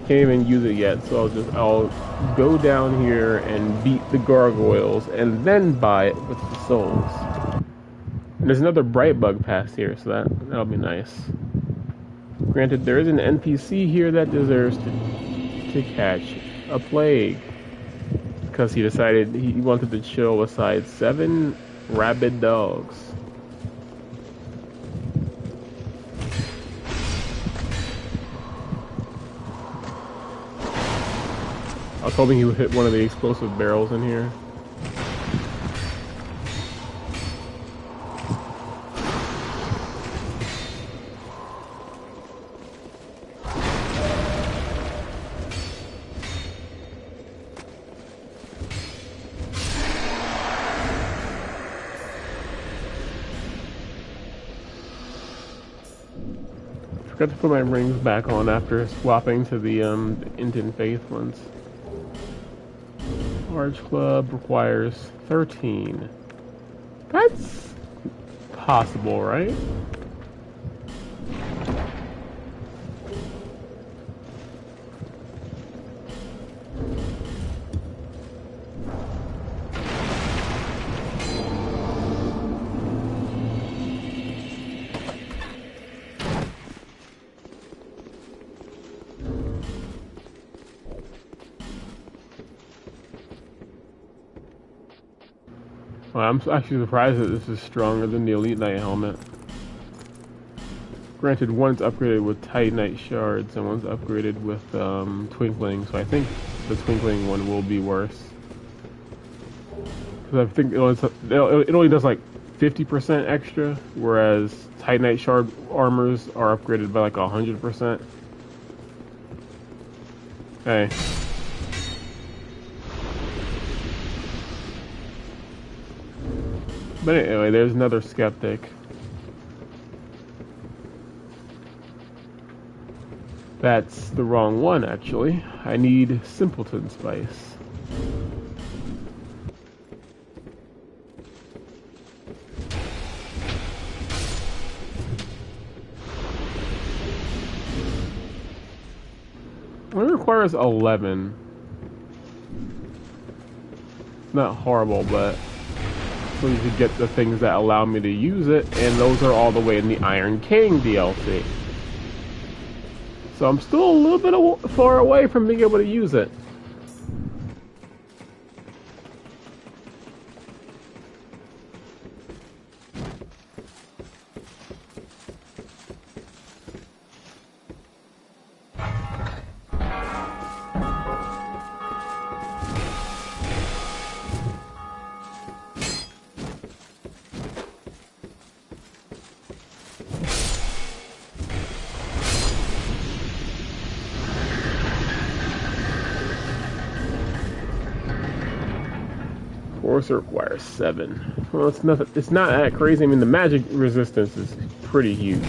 [SPEAKER 1] Can't even use it yet, so I'll go down here and beat the gargoyles and then buy it with the souls. And there's another bright bug pass here, so that'll be nice. Granted, there is an NPC here that deserves to catch a plague, because he decided he wanted to chill beside 7 rabid dogs. I was hoping he would hit one of the explosive barrels in here. Forgot to put my rings back on after swapping to the Inton Faith ones. Large club requires 13. That's possible, right? Well, I'm actually surprised that this is stronger than the Elite Knight helmet. Granted, one's upgraded with Titanite shards and one's upgraded with Twinkling, so I think the Twinkling one will be worse. Because I think it only does like 50% extra, whereas Titanite shard armors are upgraded by like 100%. Hey. But anyway, there's another skeptic. That's the wrong one, actually. I need simpleton spice. It requires 11. Not horrible, but so you could get the things that allow me to use it, and those are all the way in the Iron King DLC. So I'm still a little bit far away from being able to use it. Force requires 7. Well, it's nothing. It's not that crazy. I mean, the magic resistance is pretty huge,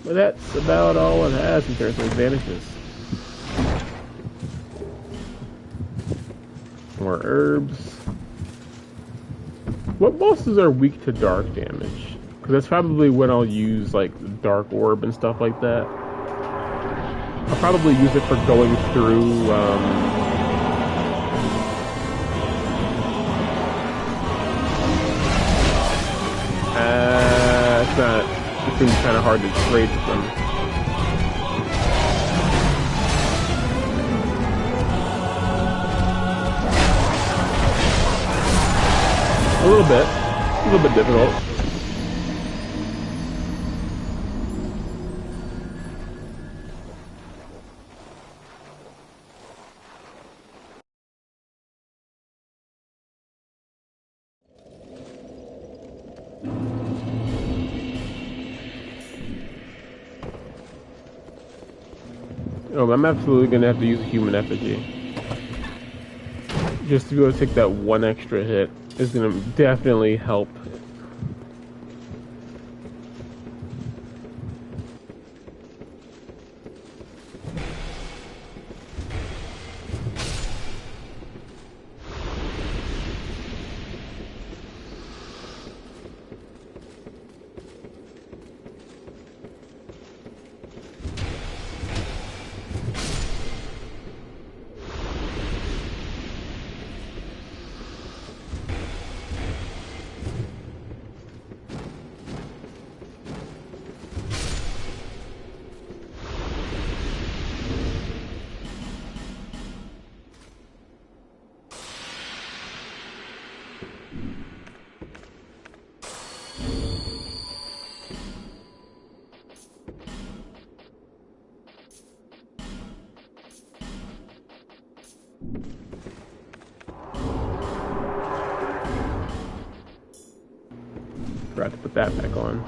[SPEAKER 1] but that's about all it has in terms of advantages. More herbs. What bosses are weak to dark damage? Because that's probably when I'll use like the dark orb and stuff like that. I'll probably use it for going through. It's not. It's been kind of hard to trade with them. A little bit difficult. Oh, I'm absolutely gonna have to use a human effigy. Just to be able to take that one extra hit is gonna definitely help. Forgot to put that back on.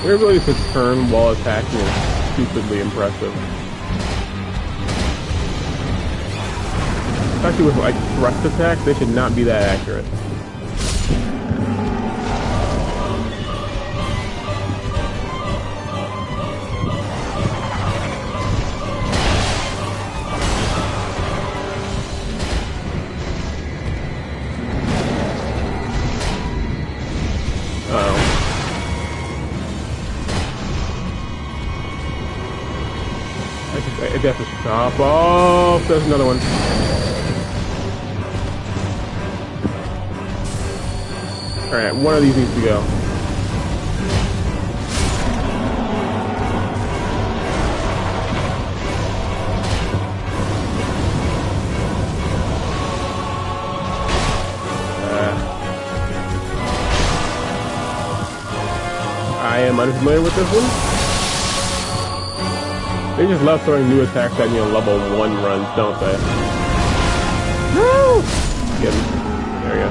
[SPEAKER 1] Their ability to turn while attacking is stupidly impressive. Especially with like thrust attacks, they should not be that accurate. I have to stop. Oh, there's another one. Alright, one of these needs to go. I am unfamiliar with this one. They just love throwing new attacks at me on level 1 runs, don't they? Woo! Get him. There we go.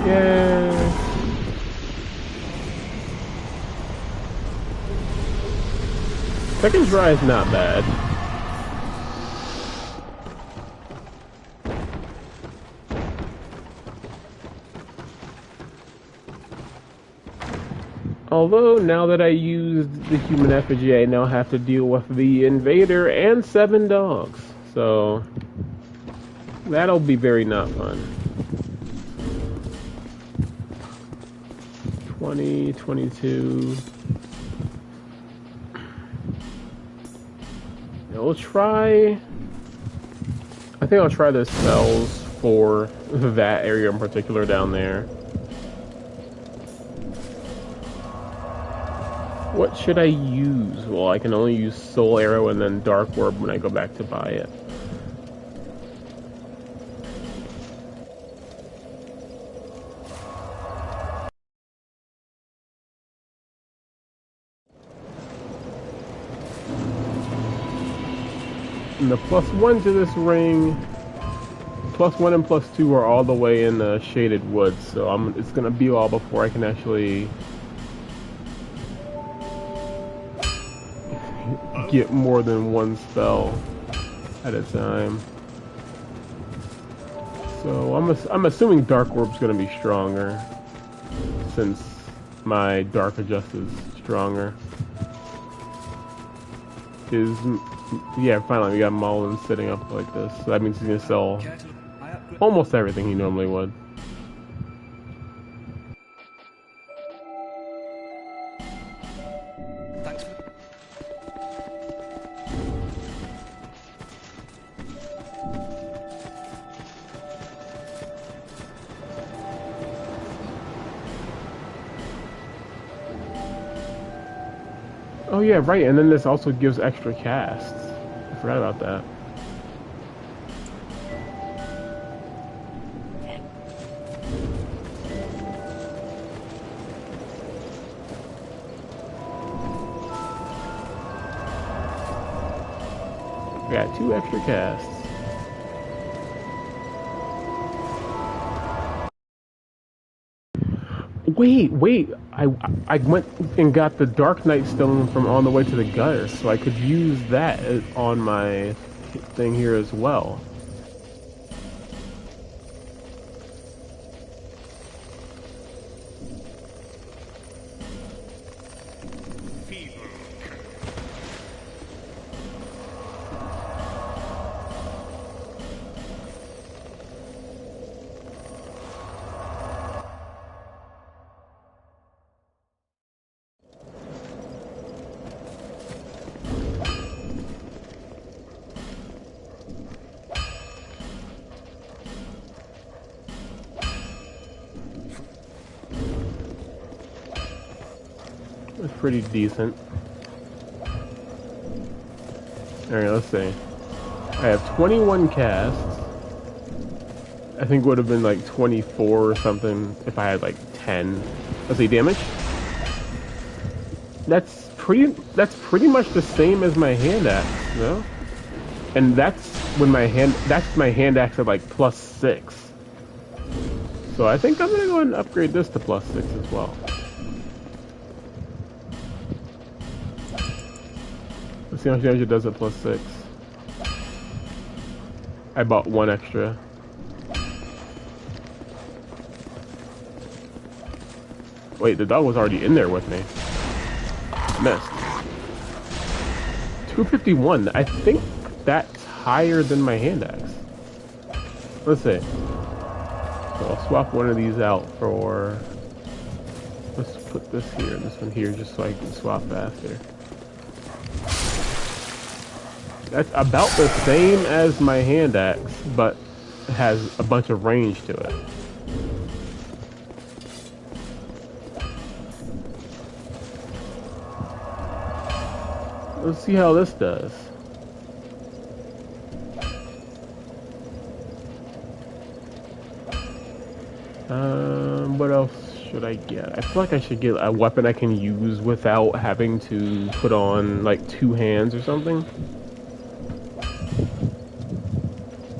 [SPEAKER 1] Yay! Second try is not bad. Although, now that I used the human effigy, I now have to deal with the invader and 7 dogs. So, that'll be very not fun. 20, 22... We'll try... I think I'll try the spells for that area in particular down there. What should I use? Well, I can only use Soul Arrow and then Dark Orb when I go back to buy it. And the +1 to this ring, +1 and +2 are all the way in the Shaded Woods, so it's gonna be all before I can actually get more than one spell at a time. So I'm assuming Dark Orb's gonna be stronger, since my Dark Adjust is stronger. Yeah, finally we got Mullen sitting up like this. So that means he's gonna sell almost everything he normally would. Oh yeah, right, and then this also gives extra casts. I forgot about that. Got 2 extra casts. Wait, I went and got the Dark Knight Stone from on the way to the gutter, so I could use that on my thing here as well. It's pretty decent. Alright, let's see. I have 21 casts. I think it would have been like 24 or something if I had like 10. Let's see, damage. That's pretty much the same as my hand axe, no? And that's my hand axe at like +6. So I think I'm gonna go ahead and upgrade this to +6 as well. Let's see how much damage it does at +6. I bought 1 extra. Wait, the dog was already in there with me. Missed. 251. I think that's higher than my hand axe. Let's see. So I'll swap one of these out for... Let's put this here and this one here just so I can swap faster. That's about the same as my hand axe, but has a bunch of range to it. Let's see how this does. What else should I get? I feel like I should get a weapon I can use without having to put on like 2 hands or something.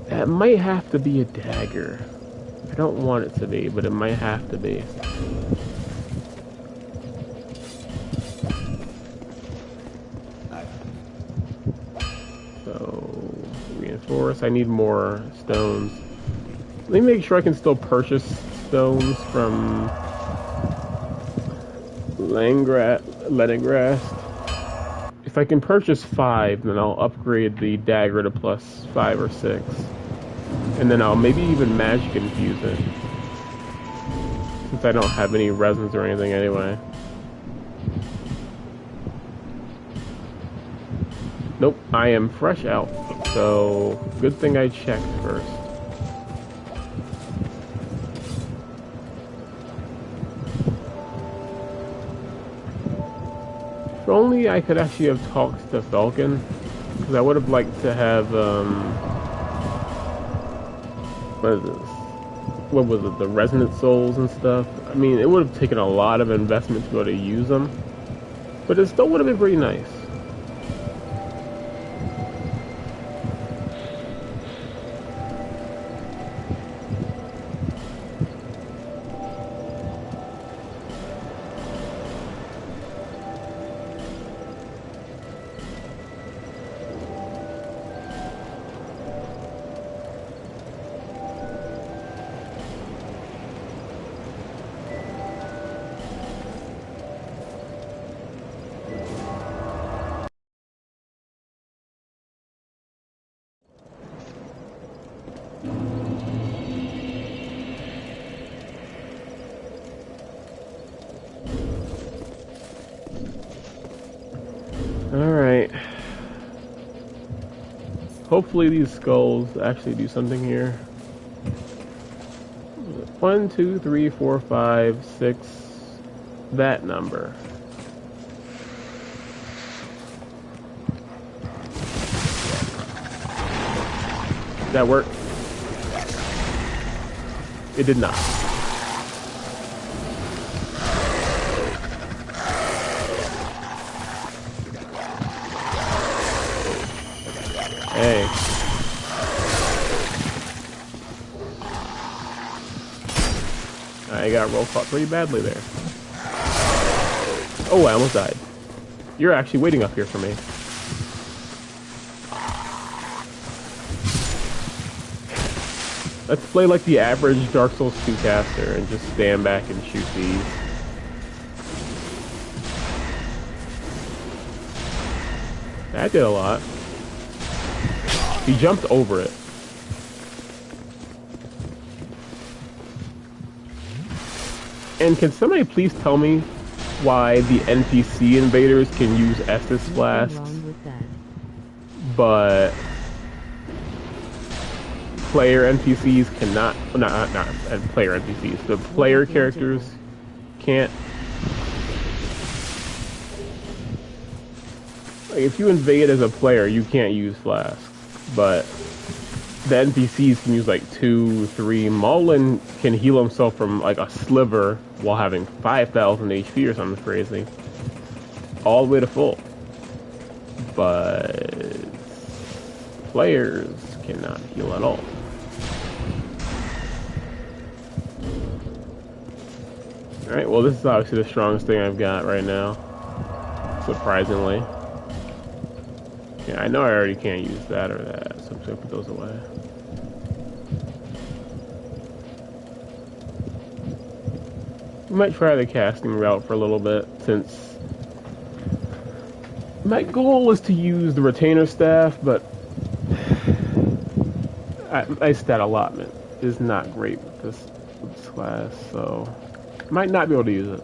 [SPEAKER 1] That might have to be a dagger. I don't want it to be, but it might have to be. So, reinforce. I need more stones. Let me make sure I can still purchase stones from Leningrast. If I can purchase 5, then I'll upgrade the dagger to +5 or 6. And then I'll maybe even magic infuse it. Since I don't have any resins or anything anyway. Nope, I am fresh out. So, good thing I checked first. If only I could actually have talked to Falcon, because I would have liked to have, what is this? What was it, the resonant souls and stuff? I mean, it would have taken a lot of investment to be able to use them, but it still would have been pretty nice. Alright. Hopefully these skulls actually do something here. 1, 2, 3, 4, 5, 6. That number. Did that work? It did not. Hey. I got roll caught pretty badly there. Oh, I almost died. You're actually waiting up here for me. Let's play like the average Dark Souls 2 caster and just stand back and shoot these. That did a lot. He jumped over it. And can somebody please tell me why the NPC invaders can use Estus flasks, but player NPCs cannot? Not player NPCs. The player characters can't. Like, if you invade as a player, you can't use flasks, but the NPCs can use like 2, 3. Maulin can heal himself from like a sliver while having 5,000 HP or something crazy, all the way to full. But players cannot heal at all. Alright, well this is obviously the strongest thing I've got right now, surprisingly. Yeah, I know I already can't use that or that, so I'm just gonna put those away. We might try the casting route for a little bit, since my goal is to use the retainer staff, but my stat allotment is not great with this with this class, so might not be able to use it.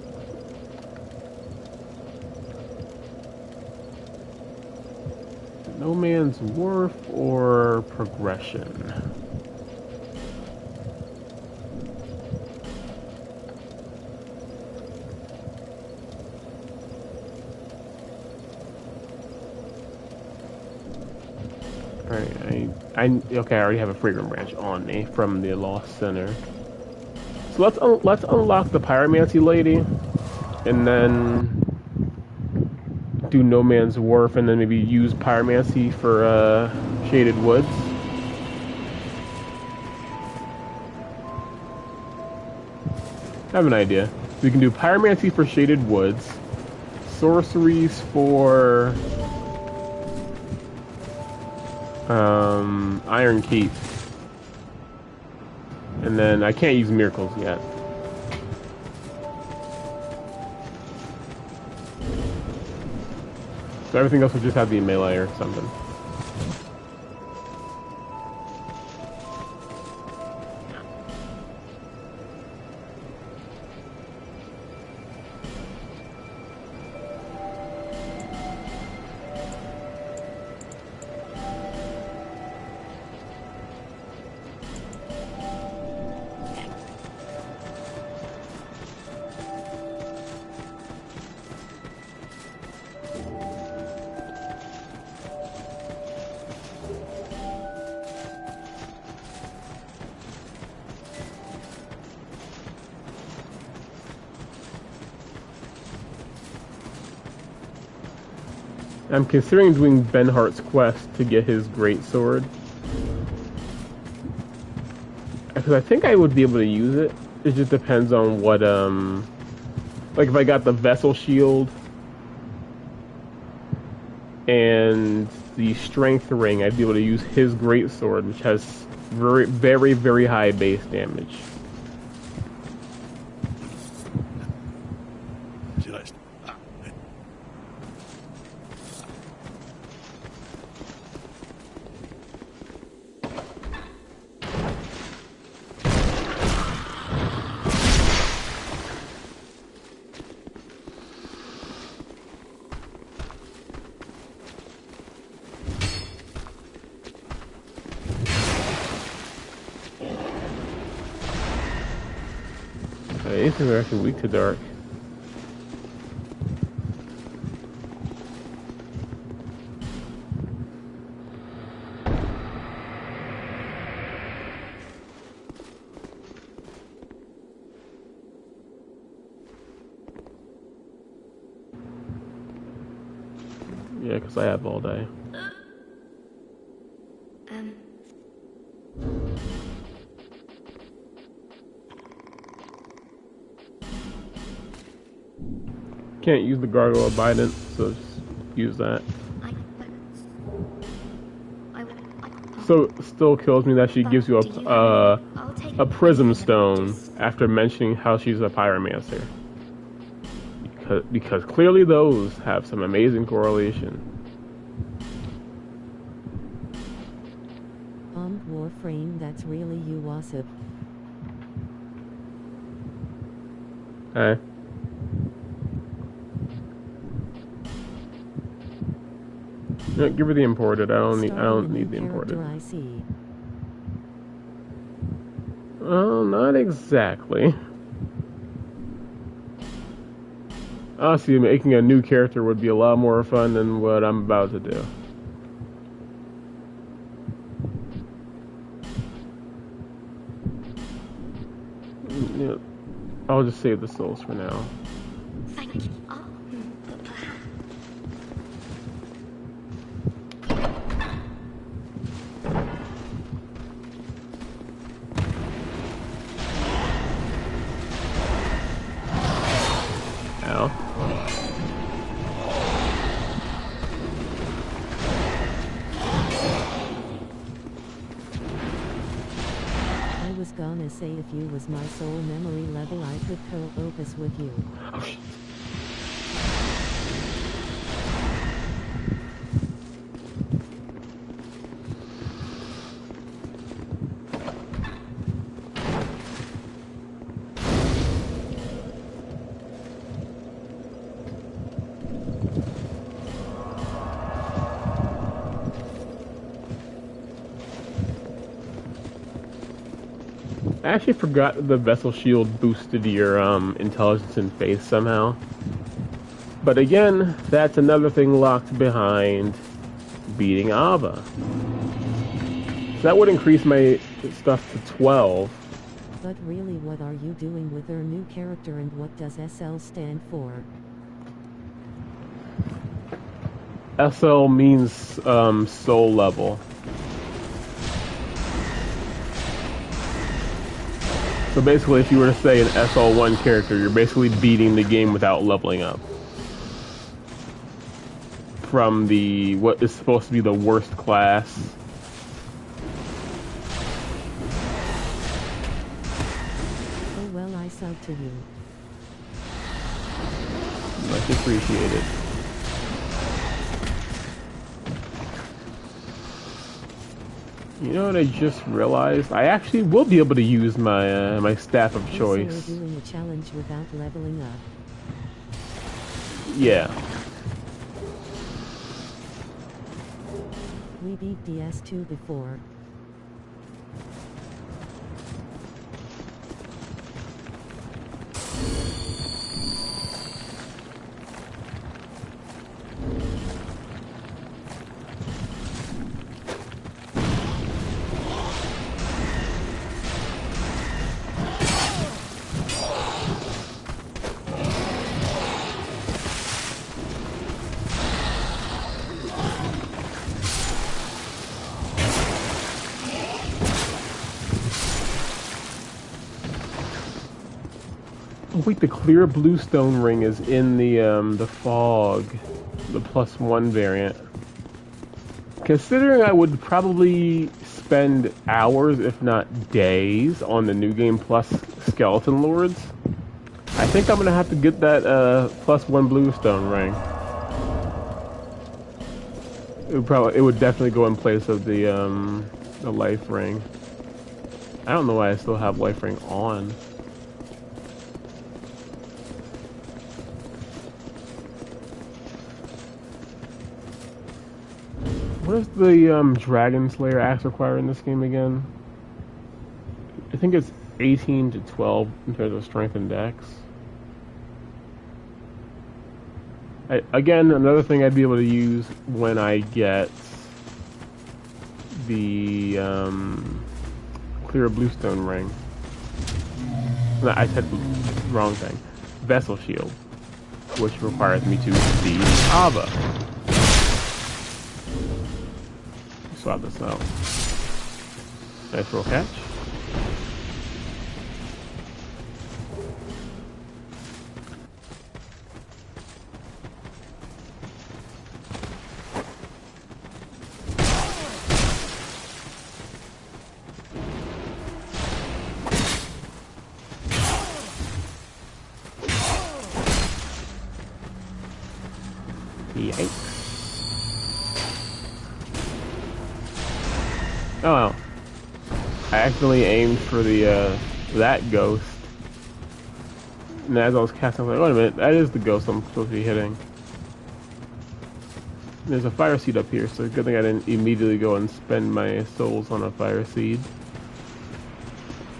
[SPEAKER 1] No Man's Wharf or Progression? Alright, okay, I already have a Fragrant Branch on me from the Lost Center. So let's unlock the Pyromancy Lady, and then do No Man's Wharf, and then maybe use Pyromancy for Shaded Woods. I have an idea. We can do Pyromancy for Shaded Woods, Sorceries for Iron Keep, and then I can't use Miracles yet. So everything else would just have to be melee or something. I'm considering doing Benhart's quest to get his great sword, because I think I would be able to use it. It just depends on what like if I got the Vessel Shield and the Strength Ring, I'd be able to use his great sword, which has very, very, very high base damage. These are actually weak to dark. Yeah, because I have all day. Can't use the Gargoyle Abidant, so just use that. So it still kills me that she gives you a Prism Stone after mentioning how she's a Pyromancer. Because clearly those have some amazing correlation.
[SPEAKER 4] Warframe, that's really you, Wasp.
[SPEAKER 1] Hey. No, give her the imported. I don't need the imported.
[SPEAKER 4] I see.
[SPEAKER 1] Well, not exactly. Honestly, making a new character would be a lot more fun than what I'm about to do. Yeah, I'll just save the souls for now.
[SPEAKER 3] Thank you.
[SPEAKER 4] Gonna say if you was my soul memory level I could co-opus with you.
[SPEAKER 1] Oh, shit. I actually forgot the vessel shield boosted your intelligence and faith somehow. But again, that's another thing locked behind beating Ava. So that would increase my stuff to 12.
[SPEAKER 4] But really, what are you doing with our new character, and what does SL stand for?
[SPEAKER 1] SL means soul level. So basically, if you were to say an SL1 character, you're basically beating the game without leveling up. From the what is supposed to be the worst class.
[SPEAKER 4] Oh well, I sub to you.
[SPEAKER 1] Much appreciated. You know what I just realized? I actually will be able to use my my staff of choice.
[SPEAKER 4] So we're doing a challenge without leveling up.
[SPEAKER 1] Yeah.
[SPEAKER 4] We beat DS2 before.
[SPEAKER 1] Oh wait, the clear bluestone ring is in the fog, the +1 variant. Considering I would probably spend hours, if not days, on the New Game Plus Skeleton Lords, I think I'm gonna have to get that +1 bluestone ring. It would definitely go in place of the life ring. I don't know why I still have life ring on. What does the Dragon Slayer axe require in this game again? I think it's 18 to 12 in terms of strength and dex. Again, another thing I'd be able to use when I get the clear bluestone ring. No, I said wrong thing. Vessel shield, which requires me to beat Ava. Swap this out. Nice roll catch. Yikes. Oh well. I accidentally aimed for the that ghost. And as I was casting, I was like, wait a minute, that is the ghost I'm supposed to be hitting. There's a fire seed up here, so good thing I didn't immediately go and spend my souls on a fire seed.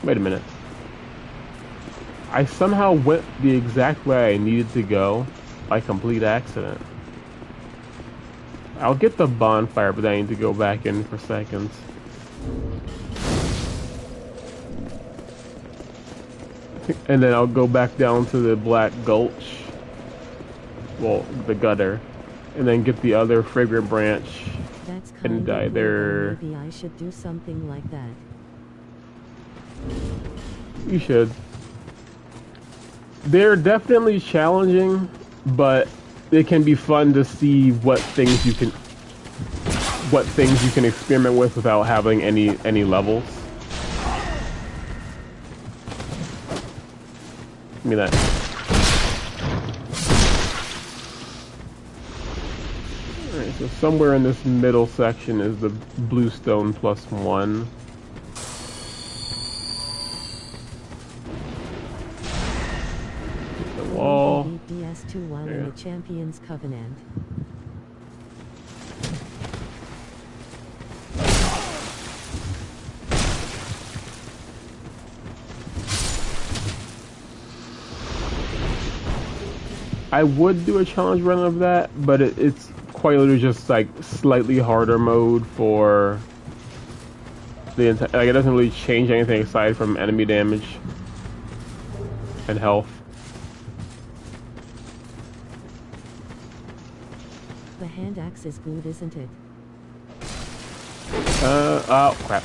[SPEAKER 1] Wait a minute. I somehow went the exact way I needed to go by complete accident. I'll get the bonfire, but I need to go back in for seconds. And then I'll go back down to the Black Gulch. Well, the gutter. And then get the other fragrant branch.
[SPEAKER 4] That's
[SPEAKER 1] and
[SPEAKER 4] kind of
[SPEAKER 1] either...
[SPEAKER 4] Maybe I should do something like that.
[SPEAKER 1] You should. They're definitely challenging, but it can be fun to see what things you can experiment with without having any levels. Give me that. Alright, so somewhere in this middle section is the bluestone +1. Hit the wall.
[SPEAKER 4] DS2 while in the Champions Covenant.
[SPEAKER 1] I would do a challenge run of that, but it's quite literally just like slightly harder mode for the entire. Like it doesn't really change anything aside from enemy damage and health.
[SPEAKER 4] The hand axe is good, isn't it?
[SPEAKER 1] Oh crap.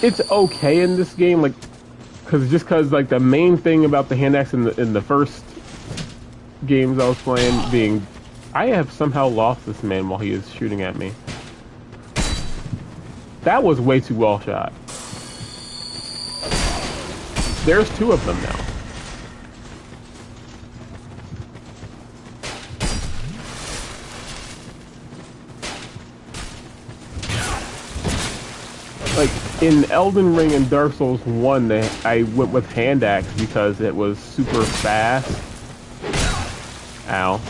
[SPEAKER 1] It's okay in this game, like, cause like the main thing about the hand axe in the first games I was playing being, I have somehow lost this man while he is shooting at me. That was way too well shot. There's two of them now. Like in Elden Ring and Dark Souls 1, I went with hand axe because it was super fast. Ow.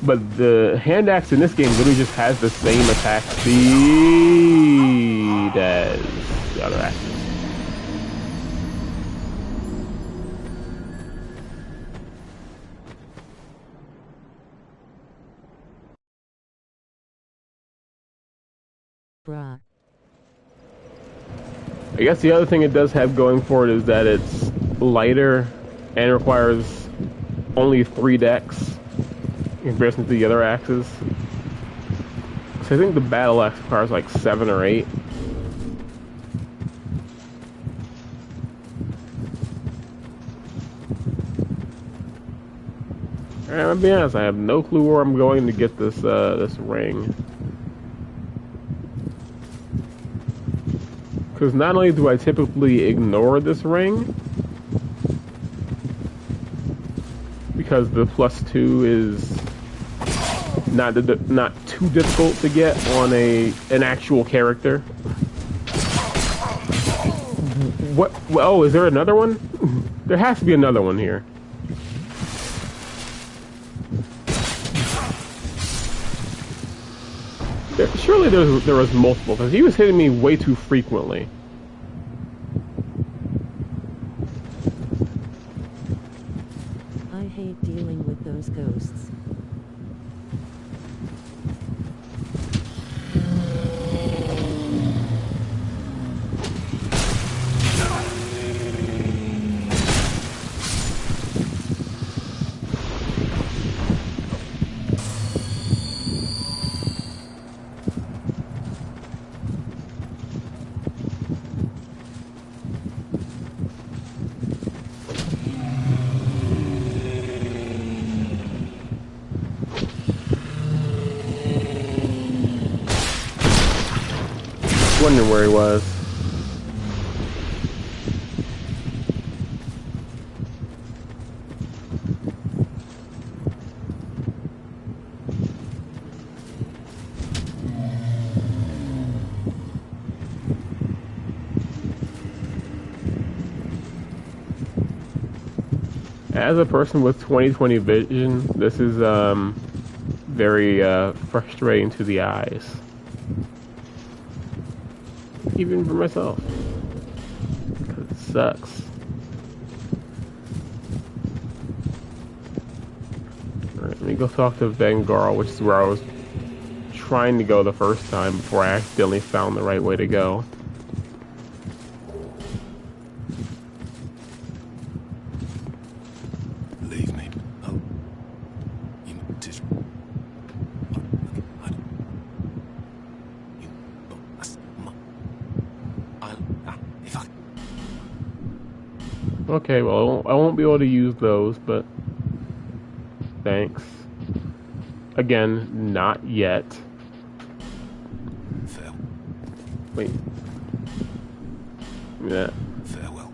[SPEAKER 1] But the hand axe in this game literally just has the same attack speed as the other axes.
[SPEAKER 4] Bruh.
[SPEAKER 1] I guess the other thing it does have going for it is that it's lighter and requires only 3 decks in comparison to the other axes. So I think the battle axe requires like 7 or 8. Alright, I'm gonna be honest, I have no clue where I'm going to get this this ring. Because not only do I typically ignore this ring, because the +2 is not too difficult to get on an actual character. What? Oh, is there another one? There has to be another one here. Surely there was multiple, because he was hitting me way too frequently.
[SPEAKER 4] I hate dealing with those ghosts.
[SPEAKER 1] Wondering where he was. As a person with 20/20 vision, this is very frustrating to the eyes. Even for myself. Because it sucks. Alright, let me go talk to Vanguard, which is where I was trying to go the first time before I accidentally found the right way to go.
[SPEAKER 5] Leave me. Oh. You just... If I...
[SPEAKER 1] Okay, well, I won't be able to use those, but thanks. Again, not yet.
[SPEAKER 5] Farewell.
[SPEAKER 1] Wait. Yeah.
[SPEAKER 5] Farewell.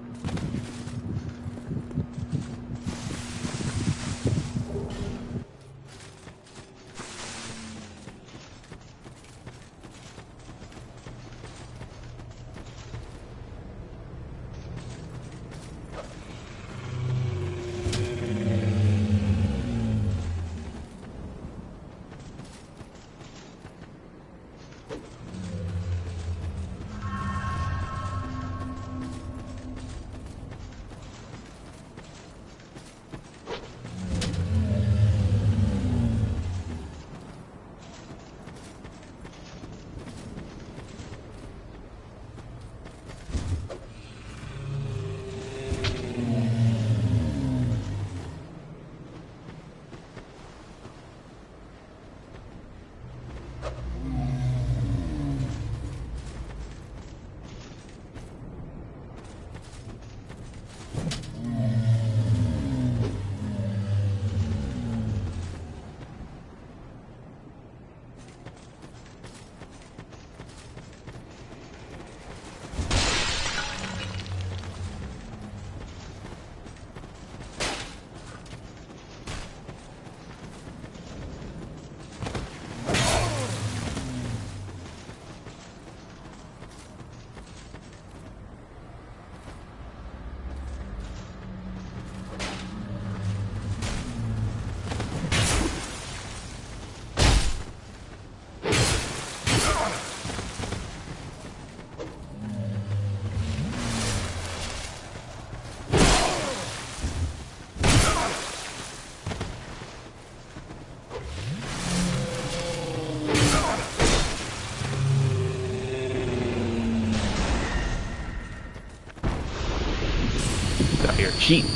[SPEAKER 1] Now you're cheating.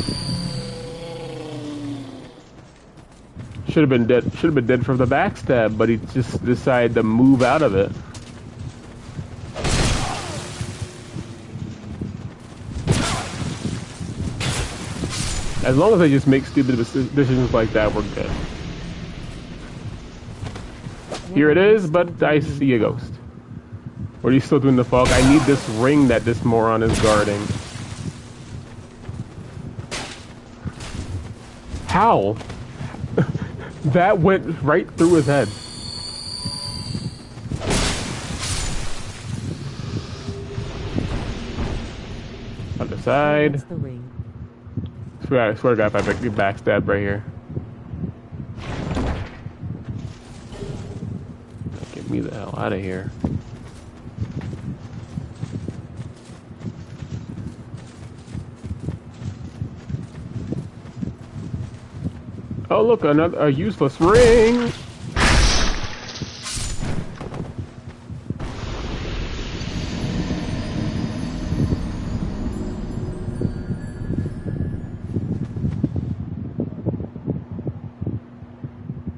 [SPEAKER 1] Should have been dead. Should have been dead from the backstab, but he just decided to move out of it. As long as I just make stupid decisions like that, we're good. Here it is, but I see a ghost. Or are you still doing the fog? I need this ring that this moron is guarding. How? That went right through his head. Other side.
[SPEAKER 4] That's the ring.
[SPEAKER 1] I swear to God, if I get backstabbed right here. Get me the hell out of here. Oh look, a useless ring!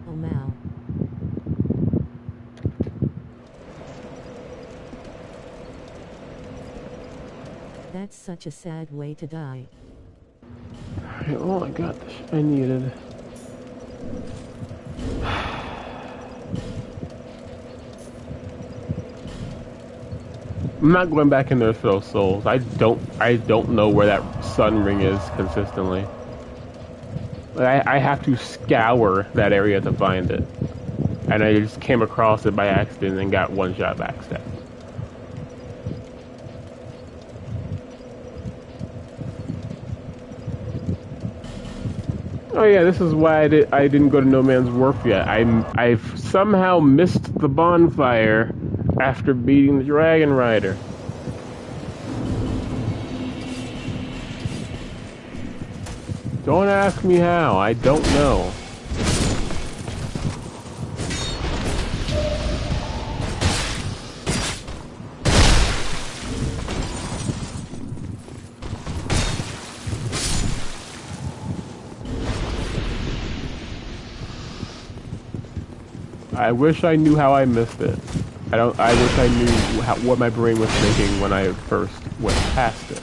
[SPEAKER 4] Oh Mal. That's such a sad way to die.
[SPEAKER 1] Oh, I got the shit I needed. I'm not going back in there for those souls. I don't know where that sun ring is consistently. I have to scour that area to find it. And I just came across it by accident and got one shot backstab. Oh yeah, this is why I didn't go to No Man's Wharf yet. I've somehow missed the bonfire after beating the Dragon Rider. Don't ask me how, I don't know. I wish I knew how I missed it. I wish I knew what my brain was thinking when I first went past it.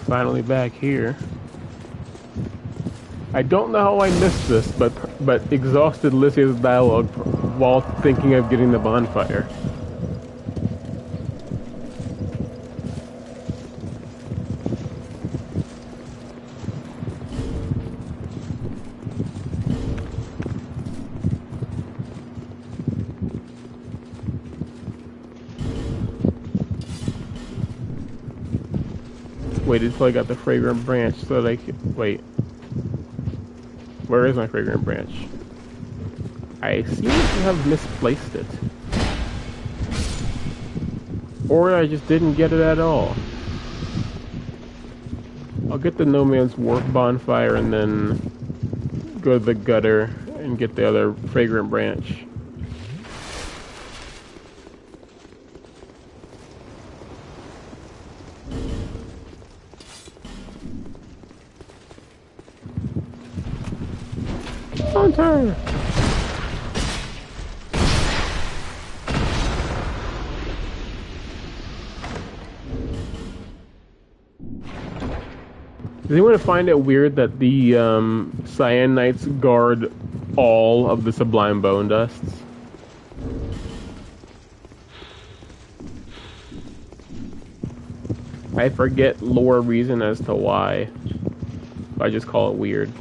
[SPEAKER 1] Finally back here. I don't know how I missed this, but exhausted Lysia's dialogue while thinking of getting the bonfire. waited till I got the fragrant branch so that I could wait. Where is my fragrant branch? I seem to have misplaced it. Or I just didn't get it at all. I'll get the No Man's Wharf bonfire and then go to the gutter and get the other fragrant branch. Hunter! Does anyone find it weird that the cyanites guard all of the sublime bone dusts? I forget lore reason as to why. I just call it weird.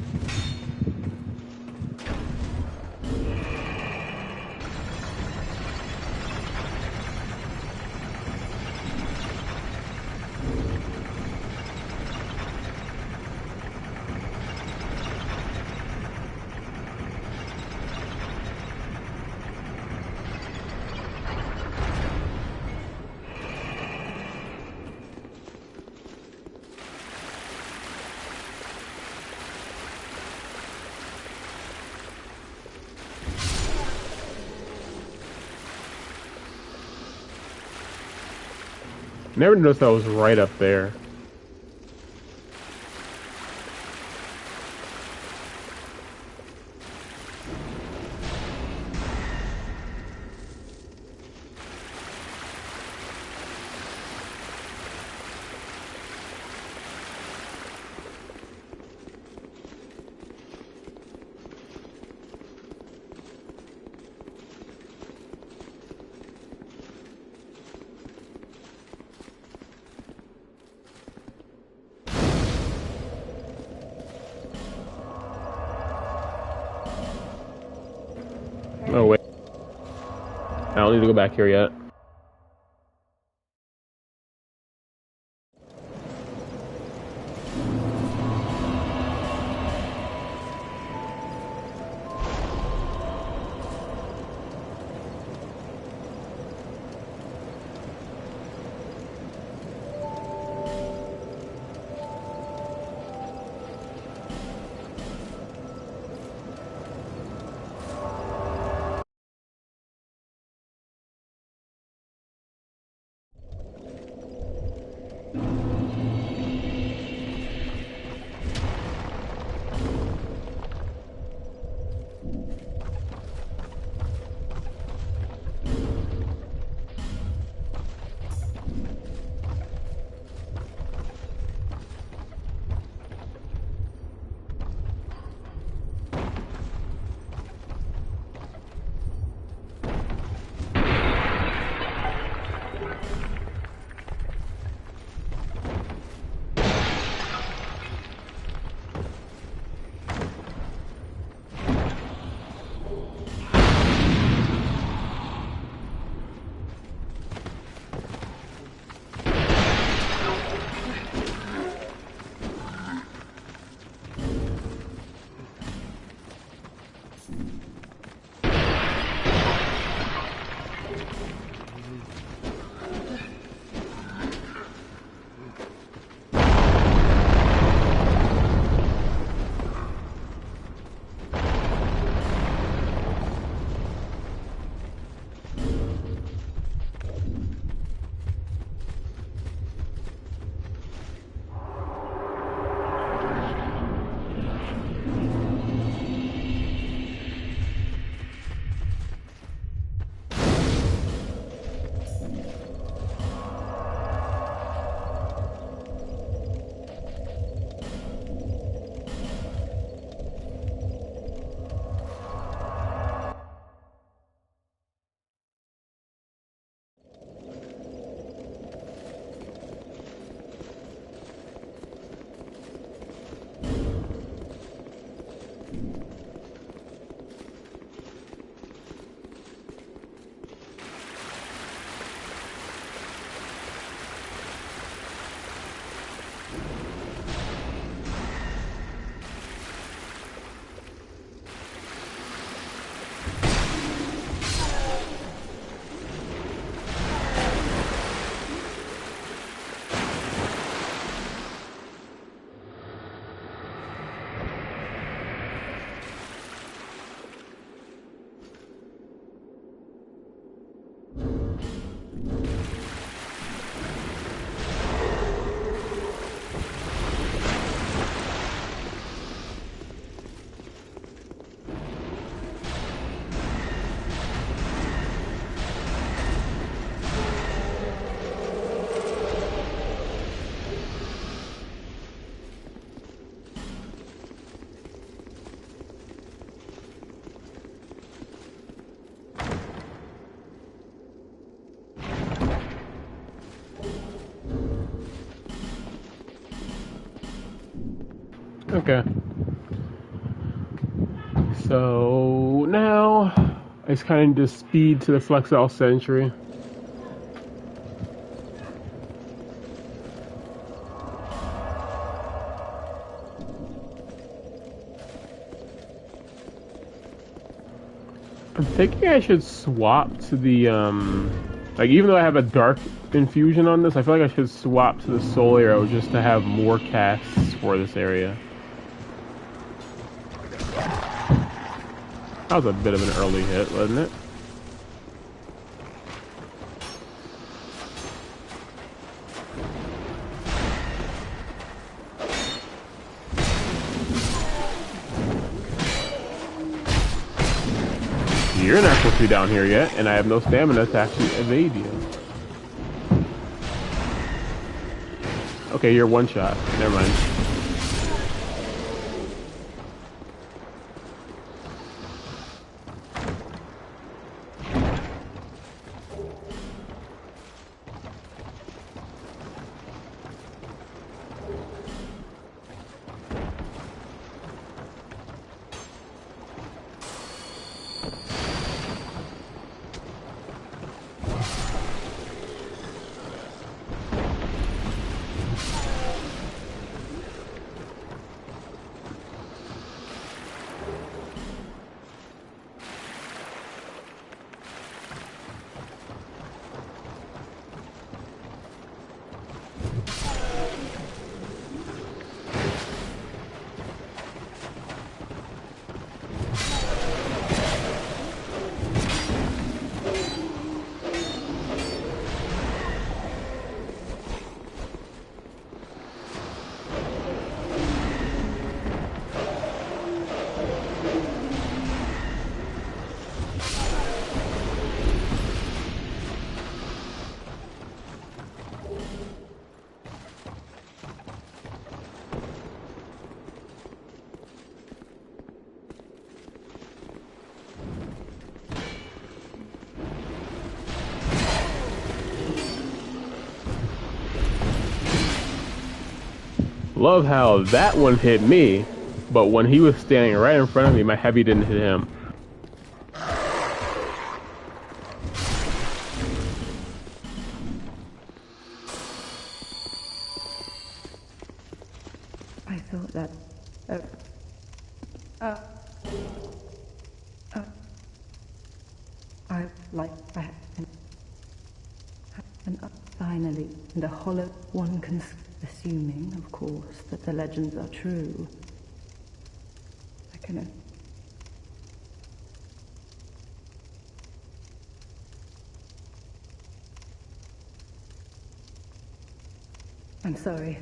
[SPEAKER 1] Never noticed I was right up there. Oh wait, I don't need to go back here yet. Okay. So now I just kind of just speed to the Flexile Sentry. I'm thinking I should swap to the like, even though I have a dark infusion on this, I feel like I should swap to the soul arrow just to have more casts for this area. That was a bit of an early hit, wasn't it? You're not supposed to be down here yet, and I have no stamina to actually evade you. Okay, you're one shot. Never mind. Love how that one hit me, but when he was standing right in front of me, my heavy didn't hit him.
[SPEAKER 6] I thought that... I had finally, and a hollow one can... Assuming, of course, that the legends are true. I can... I'm sorry.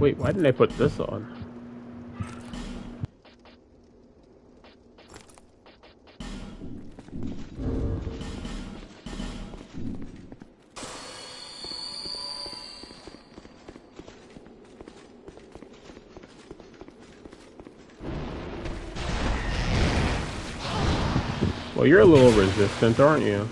[SPEAKER 1] Wait, why didn't I put this on? Well, you're a little resistant, aren't you?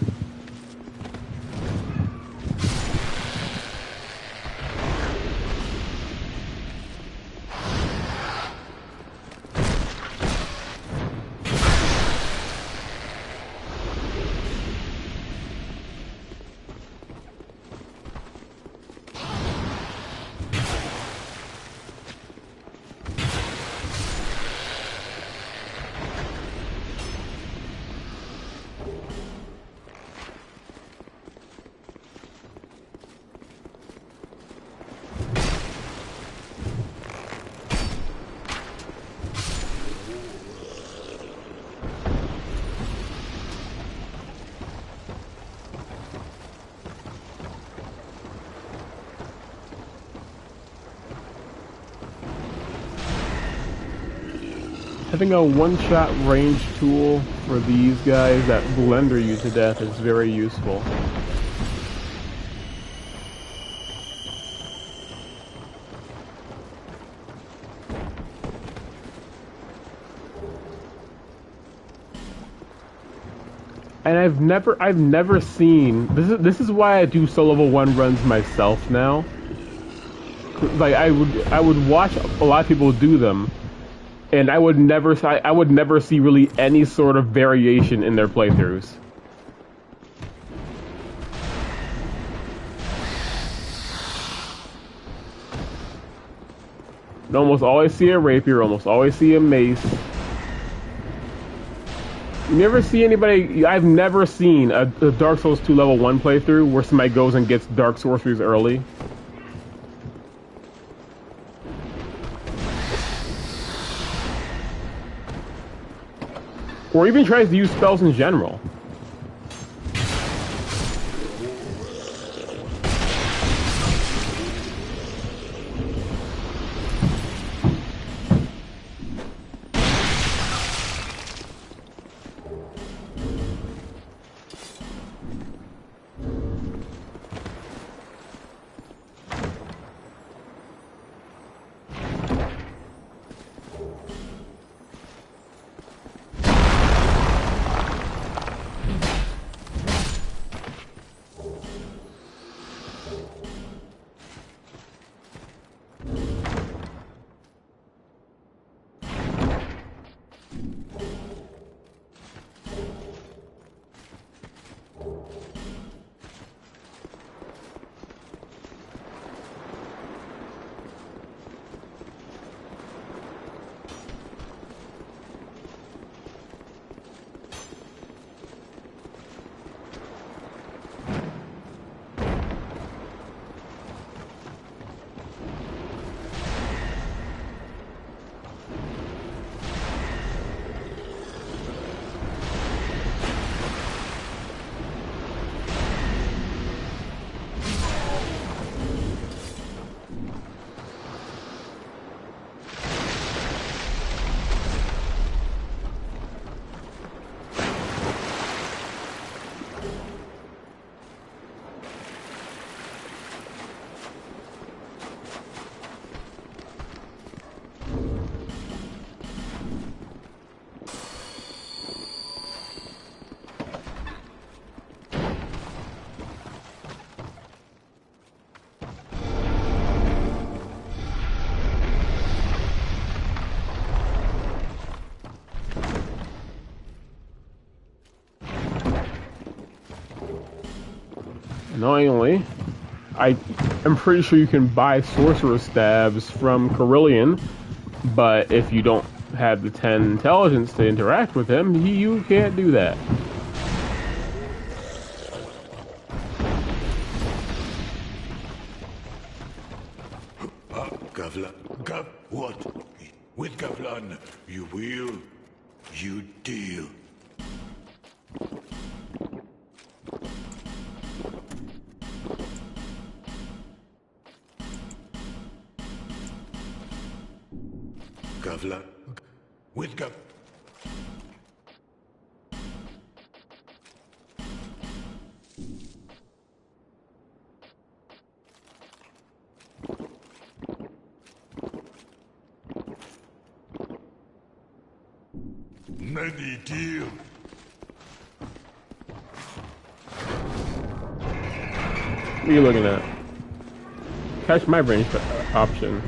[SPEAKER 1] Having a one-shot range tool for these guys that blender you to death is very useful. And I've never seen this is why I do solo level 1 runs myself now. Like I would watch a lot of people do them, and I would never see really any sort of variation in their playthroughs. You almost always see a rapier, almost always see a mace. You never see anybody. I've never seen a Dark Souls 2 level 1 playthrough where somebody goes and gets dark sorceries early. Or even tries to use spells in general. Annoyingly, I'm pretty sure you can buy sorcerer stabs from Carillion, but if you don't have the 10 intelligence to interact with him, you can't do that.
[SPEAKER 5] Gavlan, what? With Gavlan, you will, you deal. Gavlan, with Gav. Many deal.
[SPEAKER 1] What are you looking at? Catch my range option.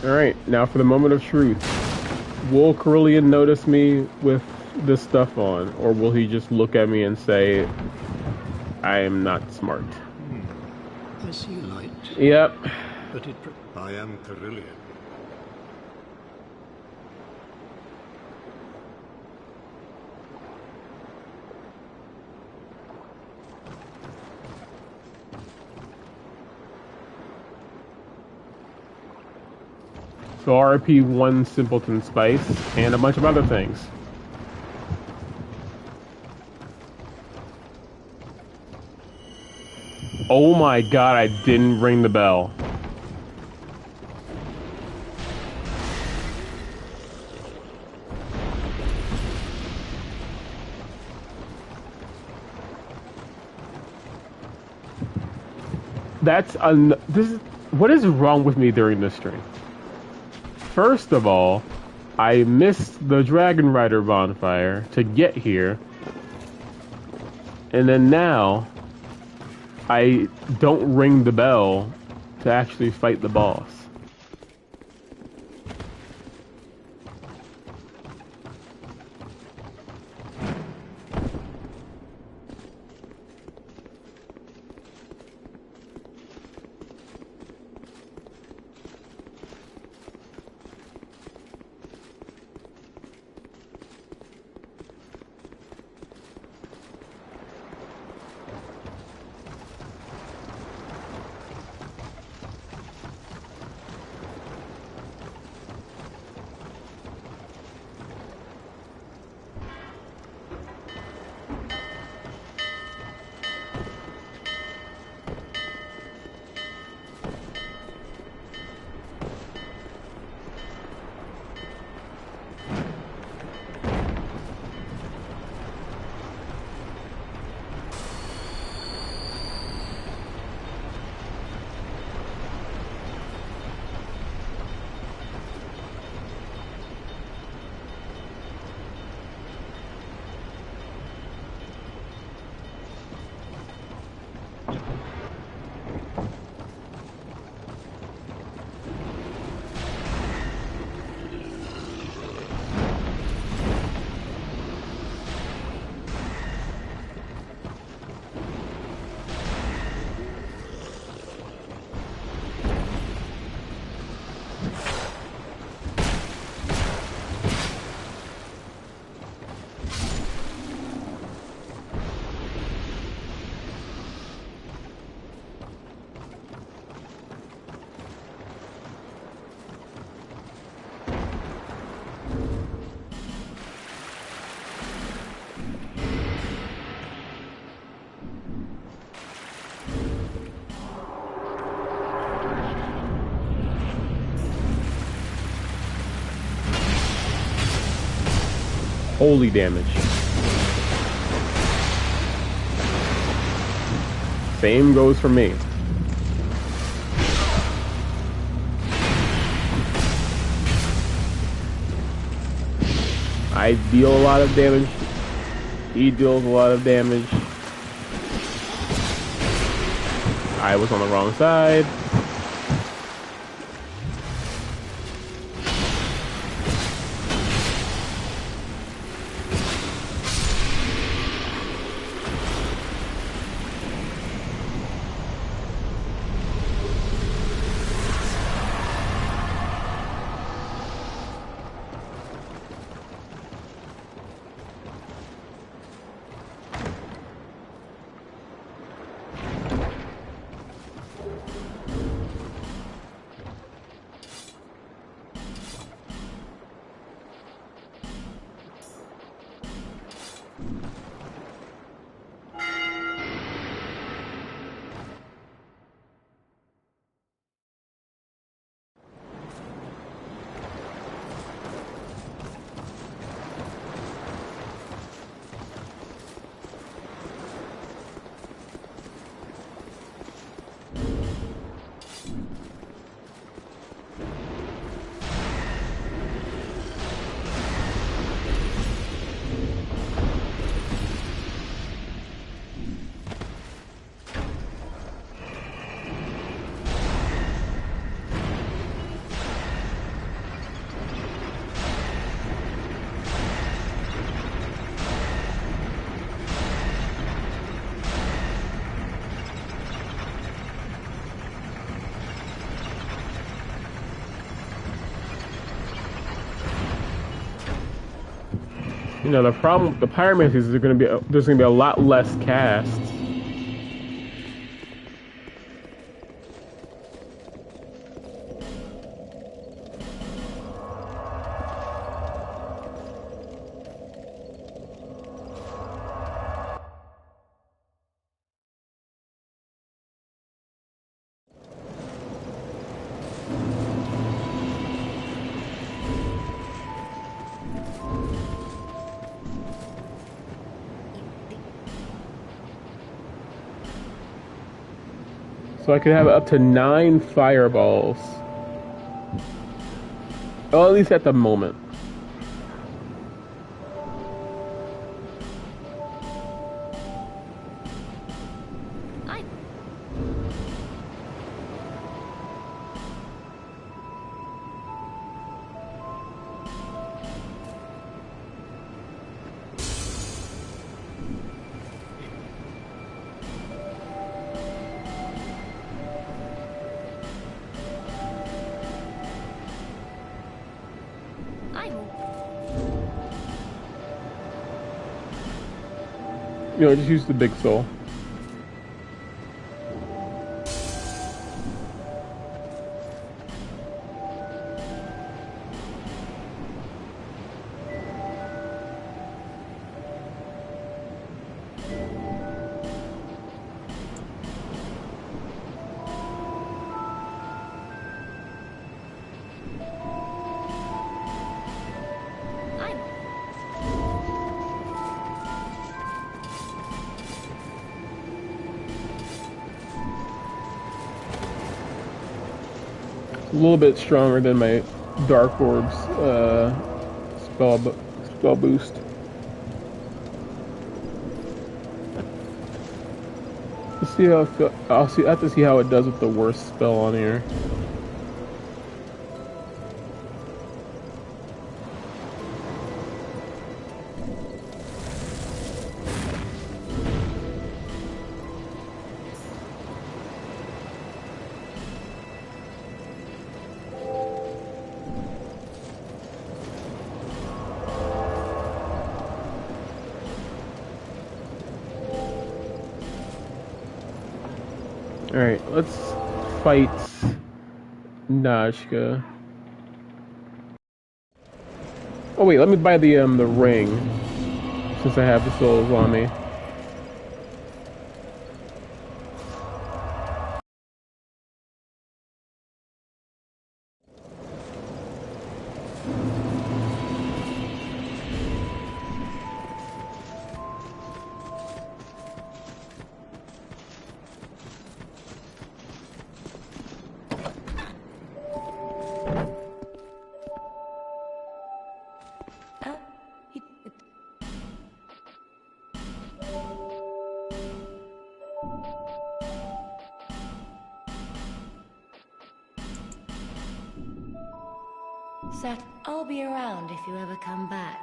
[SPEAKER 1] Alright, now for the moment of truth. Will Carillion notice me with this stuff on, or will he just look at me and say, I am not smart?
[SPEAKER 5] I see light,
[SPEAKER 1] Yep.
[SPEAKER 5] but I am Carillion.
[SPEAKER 1] So RP 1 Simpleton Spice, and a bunch of other things. Oh my god, I didn't ring the bell. What is wrong with me during this stream? First of all, I missed the Dragon Rider bonfire to get here. And then now, I don't ring the bell to actually fight the boss. Holy damage. Same goes for me. I deal a lot of damage. He deals a lot of damage. I was on the wrong side. You know, the problem with the pyromancies is there's gonna be a lot less casts. So I could have up to 9 fireballs. Well, at least at the moment. You know, just use the big soul. A little bit stronger than my Dark Orb's spell boost. Let's see how I have to see how it does with the worst spell on here. Alright, let's fight Najka. Oh wait, let me buy the ring, since I have the souls on me.
[SPEAKER 3] Sat, I'll be around if you ever come back.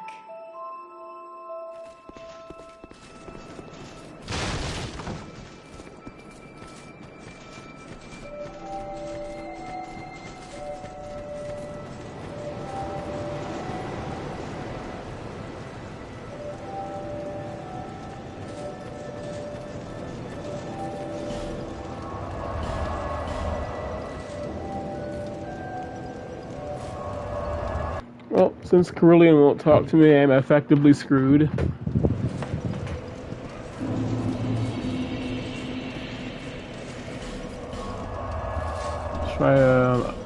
[SPEAKER 1] Well, since Carillion won't talk to me, I'm effectively screwed. Try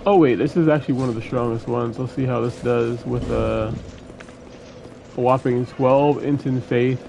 [SPEAKER 1] oh wait, this is actually one of the strongest ones. Let's see how this does with a whopping 12 instant faith.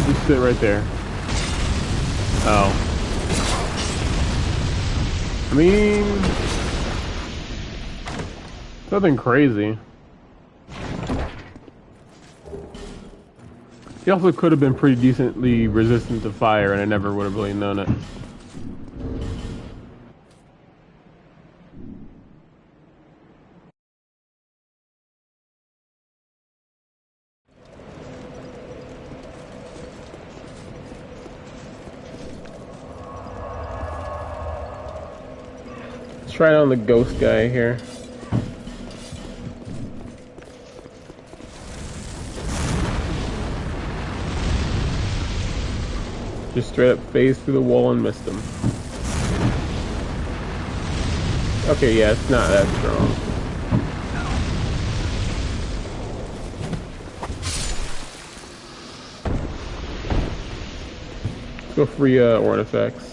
[SPEAKER 1] Just sit right there. Oh. I mean, nothing crazy. He also could have been pretty decently resistant to fire, and I never would have really known it. Let's try it on the ghost guy here. Just straight up phased through the wall and missed him. Okay, yeah, it's not that strong. Let's go free artifacts.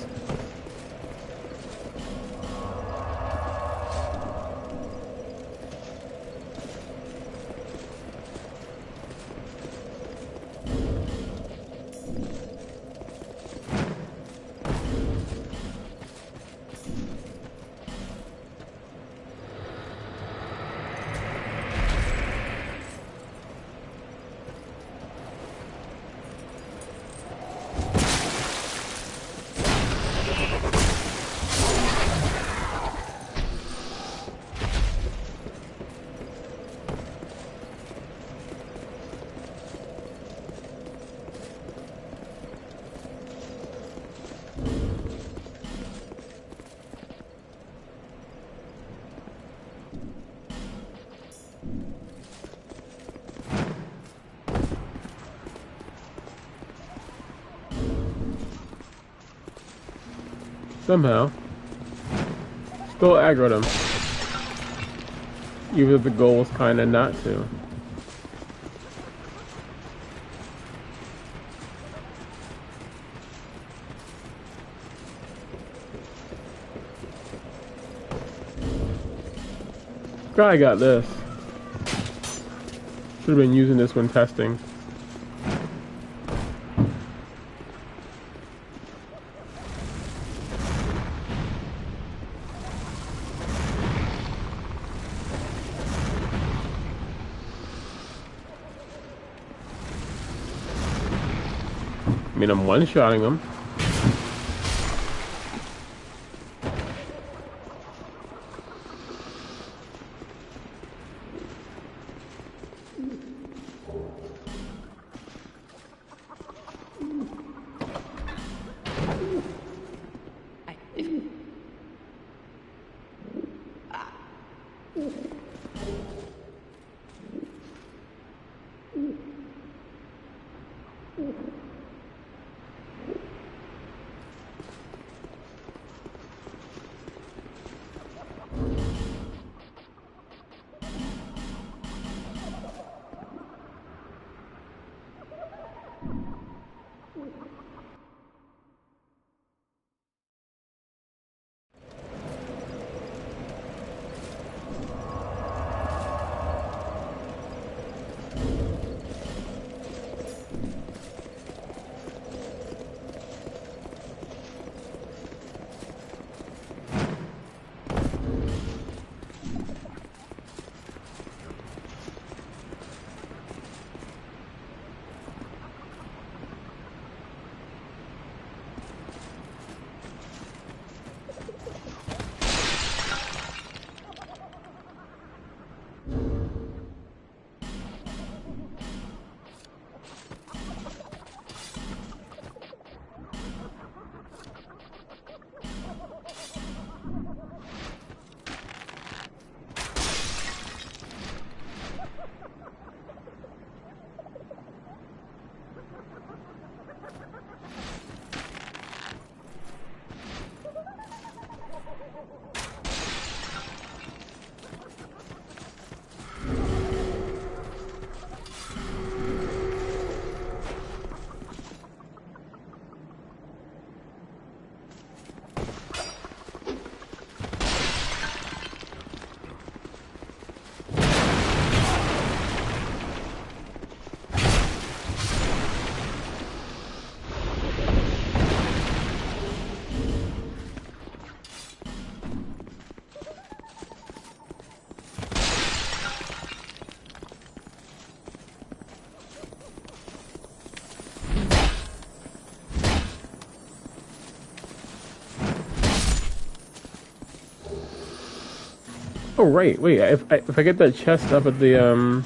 [SPEAKER 1] Somehow. Still aggroed him. Even if the goal was kinda not to. Glad I got this. Should have been using this when testing. I mean, I'm one-shotting them. Oh right, wait. If I get that chest up at the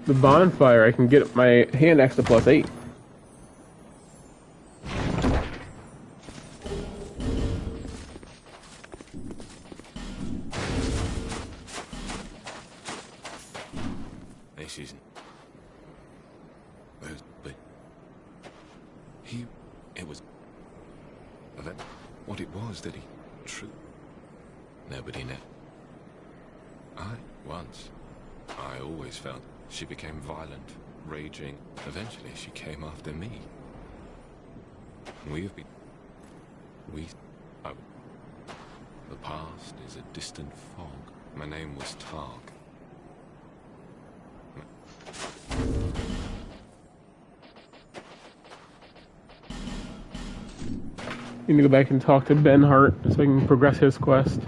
[SPEAKER 1] bonfire, I can get my hand axe to +8.
[SPEAKER 7] Hey, Susan. But it was that what it was that he true. Nobody knew. I always felt she became violent, raging. Eventually, she came after me. Oh, the past is a distant fog. My name was Targ.
[SPEAKER 1] Need to go back and talk to Ben Hart so I can progress his quest.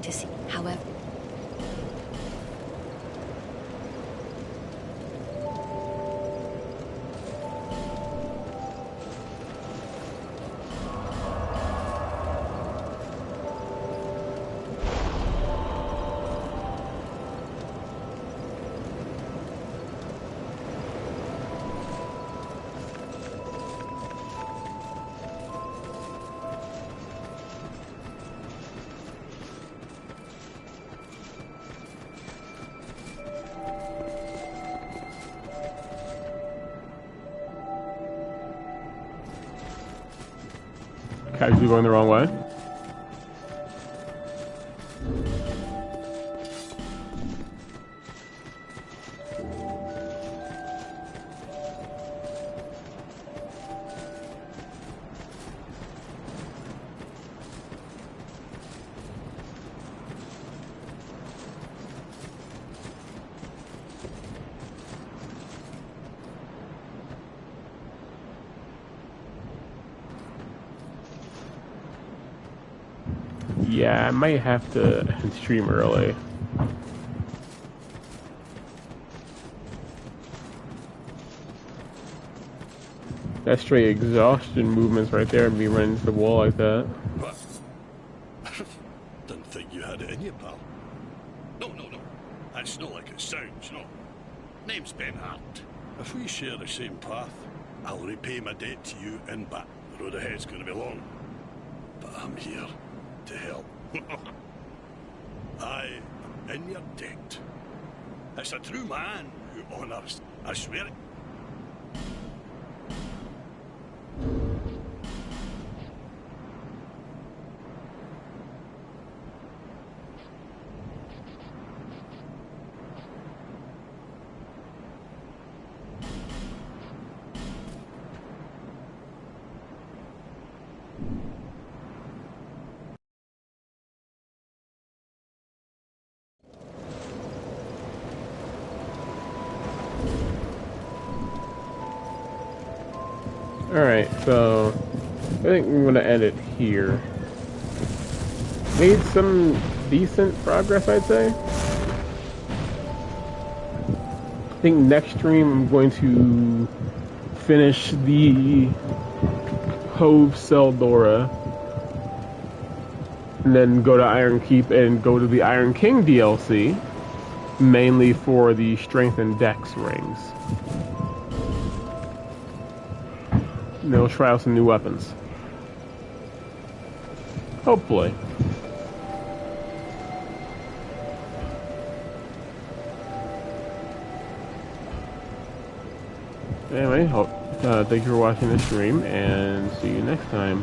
[SPEAKER 3] To see, however.
[SPEAKER 1] Casually going the wrong way. Yeah, I might have to stream early. That's straight exhaustion movements right there, me running into the wall like that.
[SPEAKER 8] What? Didn't think you had it in you, pal. No. That's not like it sounds, no. Name's Ben Hart. If we share the same path, I'll repay my debt to you in back. The road ahead's gonna be long. But I'm here to help. I am in your debt. It's a true man who honours. I swear it.
[SPEAKER 1] Alright, so I think I'm gonna end it here. Made some decent progress, I'd say. I think next stream I'm going to finish the Hove Seldora and then go to Iron Keep and go to the Iron King DLC, mainly for the Strength and Dex rings. And they'll try out some new weapons. Hopefully. Anyway, thank you for watching the stream, and see you next time.